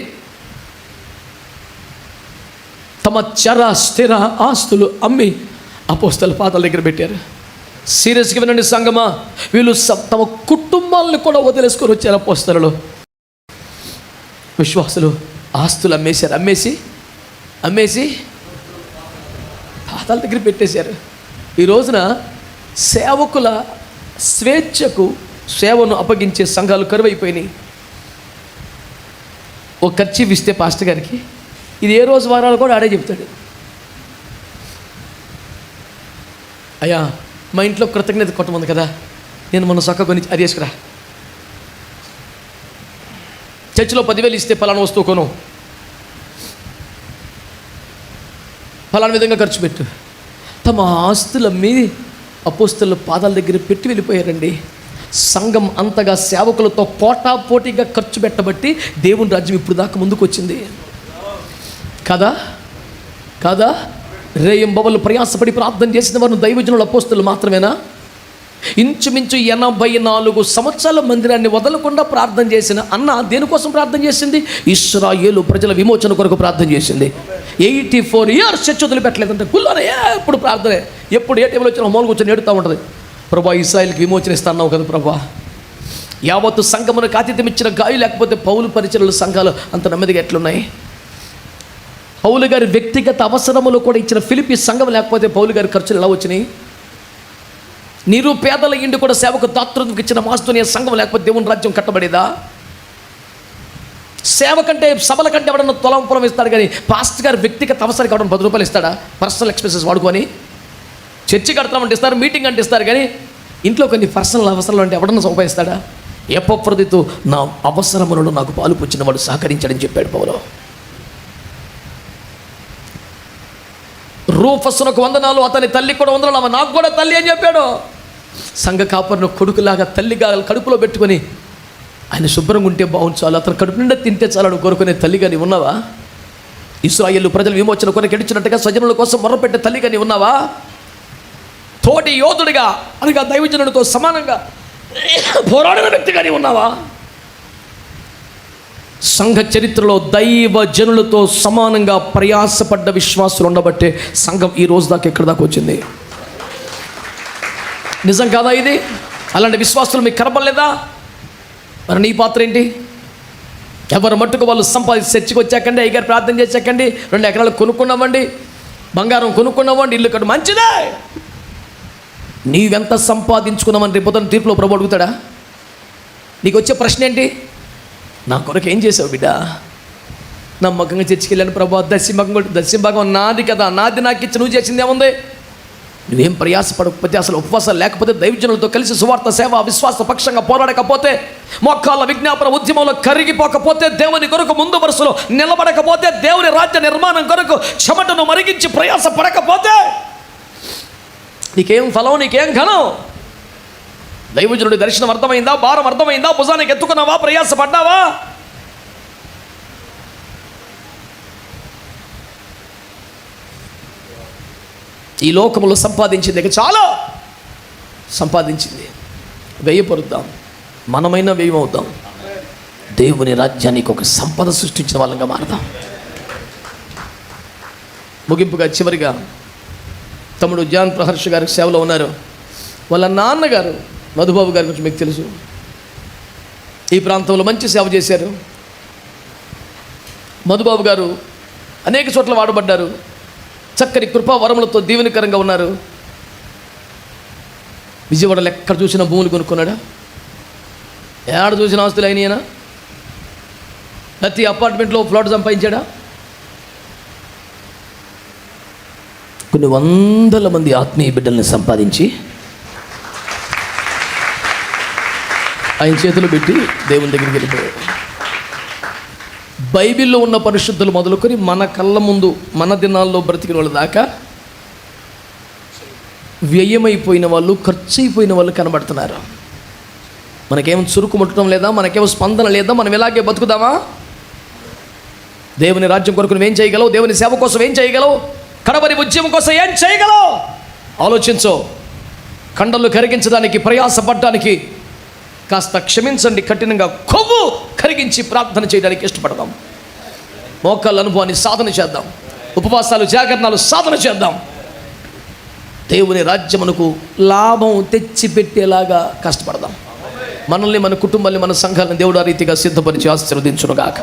తమ చర స్థిర ఆస్తులు అమ్మి అపోస్తల పాదాల దగ్గర పెట్టారు. సీరియస్గా వినండి సంఘమా, వీళ్ళు తమ కుటుంబాలను కూడా వదిలేసుకొని వచ్చారు. అపోస్తలు విశ్వాసులు ఆస్తులు అమ్మేశారు, అమ్మేసి పాదాల దగ్గర పెట్టేశారు. ఈ రోజున సేవకుల స్వేచ్ఛకు సేవను అప్పగించే సంఘాలు కరువైపోయినాయి. ఓ ఖర్చు ఇస్తే పాస్టర్ గారికి ఇది ఏ రోజు వారాలు కూడా ఆడే చెప్తాడు, అయ్యా మా ఇంట్లో కృతజ్ఞత కొట్టమంది కదా, నేను మొన్న సొక్క కొని అది వేసుకురా, చర్చిలో 10,000 ఇస్తే పలానా వస్తువు కొను, పలానా విధంగా ఖర్చు పెట్టు. తమ ఆస్తులమ్మి అపోస్తల పాదాల దగ్గర పెట్టి వెళ్ళిపోయారండి. సంఘం అంతగా సేవకులతో పోటాపోటీగా ఖర్చు పెట్టబట్టి దేవుని రాజ్యం ఇప్పుడు దాకా ముందుకు వచ్చింది కాదా? రేయింబవళ్ళు ప్రయాసపడి ప్రార్థన చేసిన వారు దైవజనుల అపోస్తలు మాత్రమేనా? ఇంచుమించు 84 సంవత్సరాల మందిరాన్ని వదలకుండా ప్రార్థన చేసిన అన్న దేనికోసం ప్రార్థన చేసింది? ఇశ్రాయేలు ప్రజల విమోచన కొరకు ప్రార్థన చేసింది. 84 years చర్చ వదిలిపెట్టలేదంటే గుల్లోనే ఎప్పుడు ప్రార్థనే, ఎప్పుడు ఏ టైంలో వచ్చినా మౌలు కూర్చొని ఏడుతూ ఉంటుంది, ప్రభా ఇశ్రాయేల్కి విమోచన ఇస్తున్నావు కదా ప్రభా. యావత్తు సంఘమునకు ఆతిథ్యం ఇచ్చిన గాయు లేకపోతే పౌలు పరిచర్యల సంఘాలు అంత నెమ్మదిగా ఎట్లున్నాయి? పౌలు గారి వ్యక్తిగత అవసరములు కూడా ఇచ్చిన ఫిలిప్పీ సంఘం లేకపోతే పౌలు గారి ఖర్చులు ఎలా వచ్చినాయి? నిరుపేదల ఇంటి కూడా సేవకు దాతృత్వకి ఇచ్చిన మాస్తోని సంఘం లేకపోతే దేవుని రాజ్యం కట్టబడేదా? సేవ కంటే సభల కంటే ఎవడన్నా పొలం ఇస్తాడు, కానీ పాస్టర్ గారు వ్యక్తిగత అవసరానికి ఎవడన్నా 10 రూపాయలు ఇస్తాడా? పర్సనల్ ఎక్స్పెన్సెస్ వాడుకొని చర్చి కడతామంటే ఇస్తారు, మీటింగ్ అంటే ఇస్తారు, కానీ ఇంట్లో కొన్ని పర్సనల్ అవసరాలు అంటే ఎవడన్నా సంపాదిస్తాడా? ఎపఫ్రొదితు నా అవసరములను నాకు పాలు పుచ్చిన వాడు సహకరించాడని చెప్పాడు పౌలు. రూఫస్సునకు వందనాలు, అతని తల్లి కూడా వందనాలు, నాకు కూడా తల్లి అని చెప్పాడు. సంఘ కాపర్ను కొడుకులాగా తల్లిగా కడుపులో పెట్టుకొని ఆయన శుభ్రంగా ఉంటే బాగుంచాలి, అతను కడుపు నిండా తింటే చాలని కోరుకునే తల్లిగా నీవు ఉన్నావా? ఇశ్రాయేలు ప్రజల విమోచన కొరకు ఎడిచినట్టుగా స్వజనుల కోసం మొర్రపెట్టే తల్లిగా నీవు ఉన్నావా? తోటి యోధుడిగా అనగా దైవజనుడితో సమానంగా పోరాడిన వ్యక్తిగా నీవు ఉన్నావా? సంఘ చరిత్రలో దైవజనులతో సమానంగా ప్రయాసపడ్డ విశ్వాసులు ఉండబట్టే సంఘం ఈ రోజు దాకా ఎక్కడి దాకా వచ్చింది. నిజం కాదా ఇది? అలాంటి విశ్వాసులు మీకు కనపడలేదా? మరి నీ పాత్ర ఏంటి? ఎవరు మట్టుకు వాళ్ళు సంపాదించి చర్చికి వచ్చాకండి, అయ్యగారు ప్రార్థన చేశాకండి, 2 ఎకరాలు కొనుక్కున్నామండి, బంగారం కొనుక్కున్నామండి, ఇల్లు కట్టు, మంచిదే. నీవెంత సంపాదించుకున్నామని రేపు పొద్దున్న తీర్పులో ప్రభు అడుగుతాడా? నీకు వచ్చే ప్రశ్న ఏంటి? నా కొరకు ఏం చేసావు బిడ్డ? నమ్మకంగా చర్చికి వెళ్ళాను ప్రభు, దశంభాగం నాది కదా, నాది నాకు ఇచ్చి నువ్వు చేసింది ఏముంది? నువ్వేం ప్రయాసపడకపోతే, అసలు ఉపవాసాలు లేకపోతే, దైవజనులతో కలిసి సువార్త సేవ విశ్వాస పక్షంగా పోరాడకపోతే, మోకాళ్ళ విజ్ఞాపన ఉద్యమంలో కరిగిపోకపోతే, దేవుని కొరకు ముందు వరుసలో నిలబడకపోతే, దేవుని రాజ్య నిర్మాణం కొరకు చెమటను మరిగించి ప్రయాస పడకపోతే నీకేం ఫలం, నీకేం ఘనం? దైవజనుడి దర్శనం అర్థమైందా? భారం అర్థమైందా? భుజానికి ఎత్తుకున్నావా? ప్రయాస పడ్డావా? ఈ లోకంలో సంపాదించింది ఇక చాలా సంపాదించింది, వ్యయపరుద్దాం, మనమైనా వ్యయమవుతాం, దేవుని రాజ్యానికి ఒక సంపద సృష్టించిన వాళ్ళంగా మారదాం. ముగింపుగా చివరిగా తమ్ముడు జాన్ ప్రహర్ష్ గారికి సేవలో ఉన్నారు. వాళ్ళ నాన్నగారు మధుబాబు గారి గురించి మీకు తెలుసు. ఈ ప్రాంతంలో మంచి సేవ చేశారు. మధుబాబు గారు అనేక చోట్ల వాడబడ్డారు. చక్కని కృపా వరములతో దీవెనకరంగా ఉన్నారు. విజయవాడలో ఎక్కడ చూసినా భూములు కొనుక్కున్నాడా? ఏడ చూసిన ఆస్తులు అయినాయనా? ప్రతి అపార్ట్మెంట్లో ఫ్లాట్ సంపాదించాడా? కొన్ని వందల మంది ఆత్మీయ బిడ్డల్ని సంపాదించి ఆయన చేతులు పెట్టి దేవుని దగ్గరికి వెళ్ళిపోయాడు. బైబిల్లో ఉన్న పరిశుద్ధులు మొదలుకొని మన కళ్ళ ముందు మన దినాల్లో బ్రతికిన వాళ్ళ దాకా వ్యయమైపోయిన వాళ్ళు, ఖర్చు అయిపోయిన వాళ్ళు కనబడుతున్నారు. మనకేమో చురుకు ముట్టడం లేదా? మనకేమో స్పందన లేదా? మనం ఇలాగే బతుకుదామా? దేవుని రాజ్యం కొరకు నువ్వేం చేయగలవు? దేవుని సేవ కోసం ఏం చేయగలవు? కడవరి ఉద్యమం కోసం ఏం చేయగలవు? ఆలోచించు. కండలు కరిగించడానికి, ప్రయాసపడడానికి కాస్త క్షమించండి, కఠినంగా కొవ్వు కరిగించి ప్రార్థన చేయడానికి ఇష్టపడదాం. మోకాళ్ళ అనుభవాన్ని సాధన చేద్దాం. ఉపవాసాలు, జాగరణాలు సాధన చేద్దాం. దేవుని రాజ్యమునకు లాభం తెచ్చిపెట్టేలాగా కష్టపడదాం. మనల్ని, మన కుటుంబాన్ని, మన సంఘాలను దేవుడు ఆ రీతిగా సిద్ధపరిచి ఆశీర్వదించునుగాక.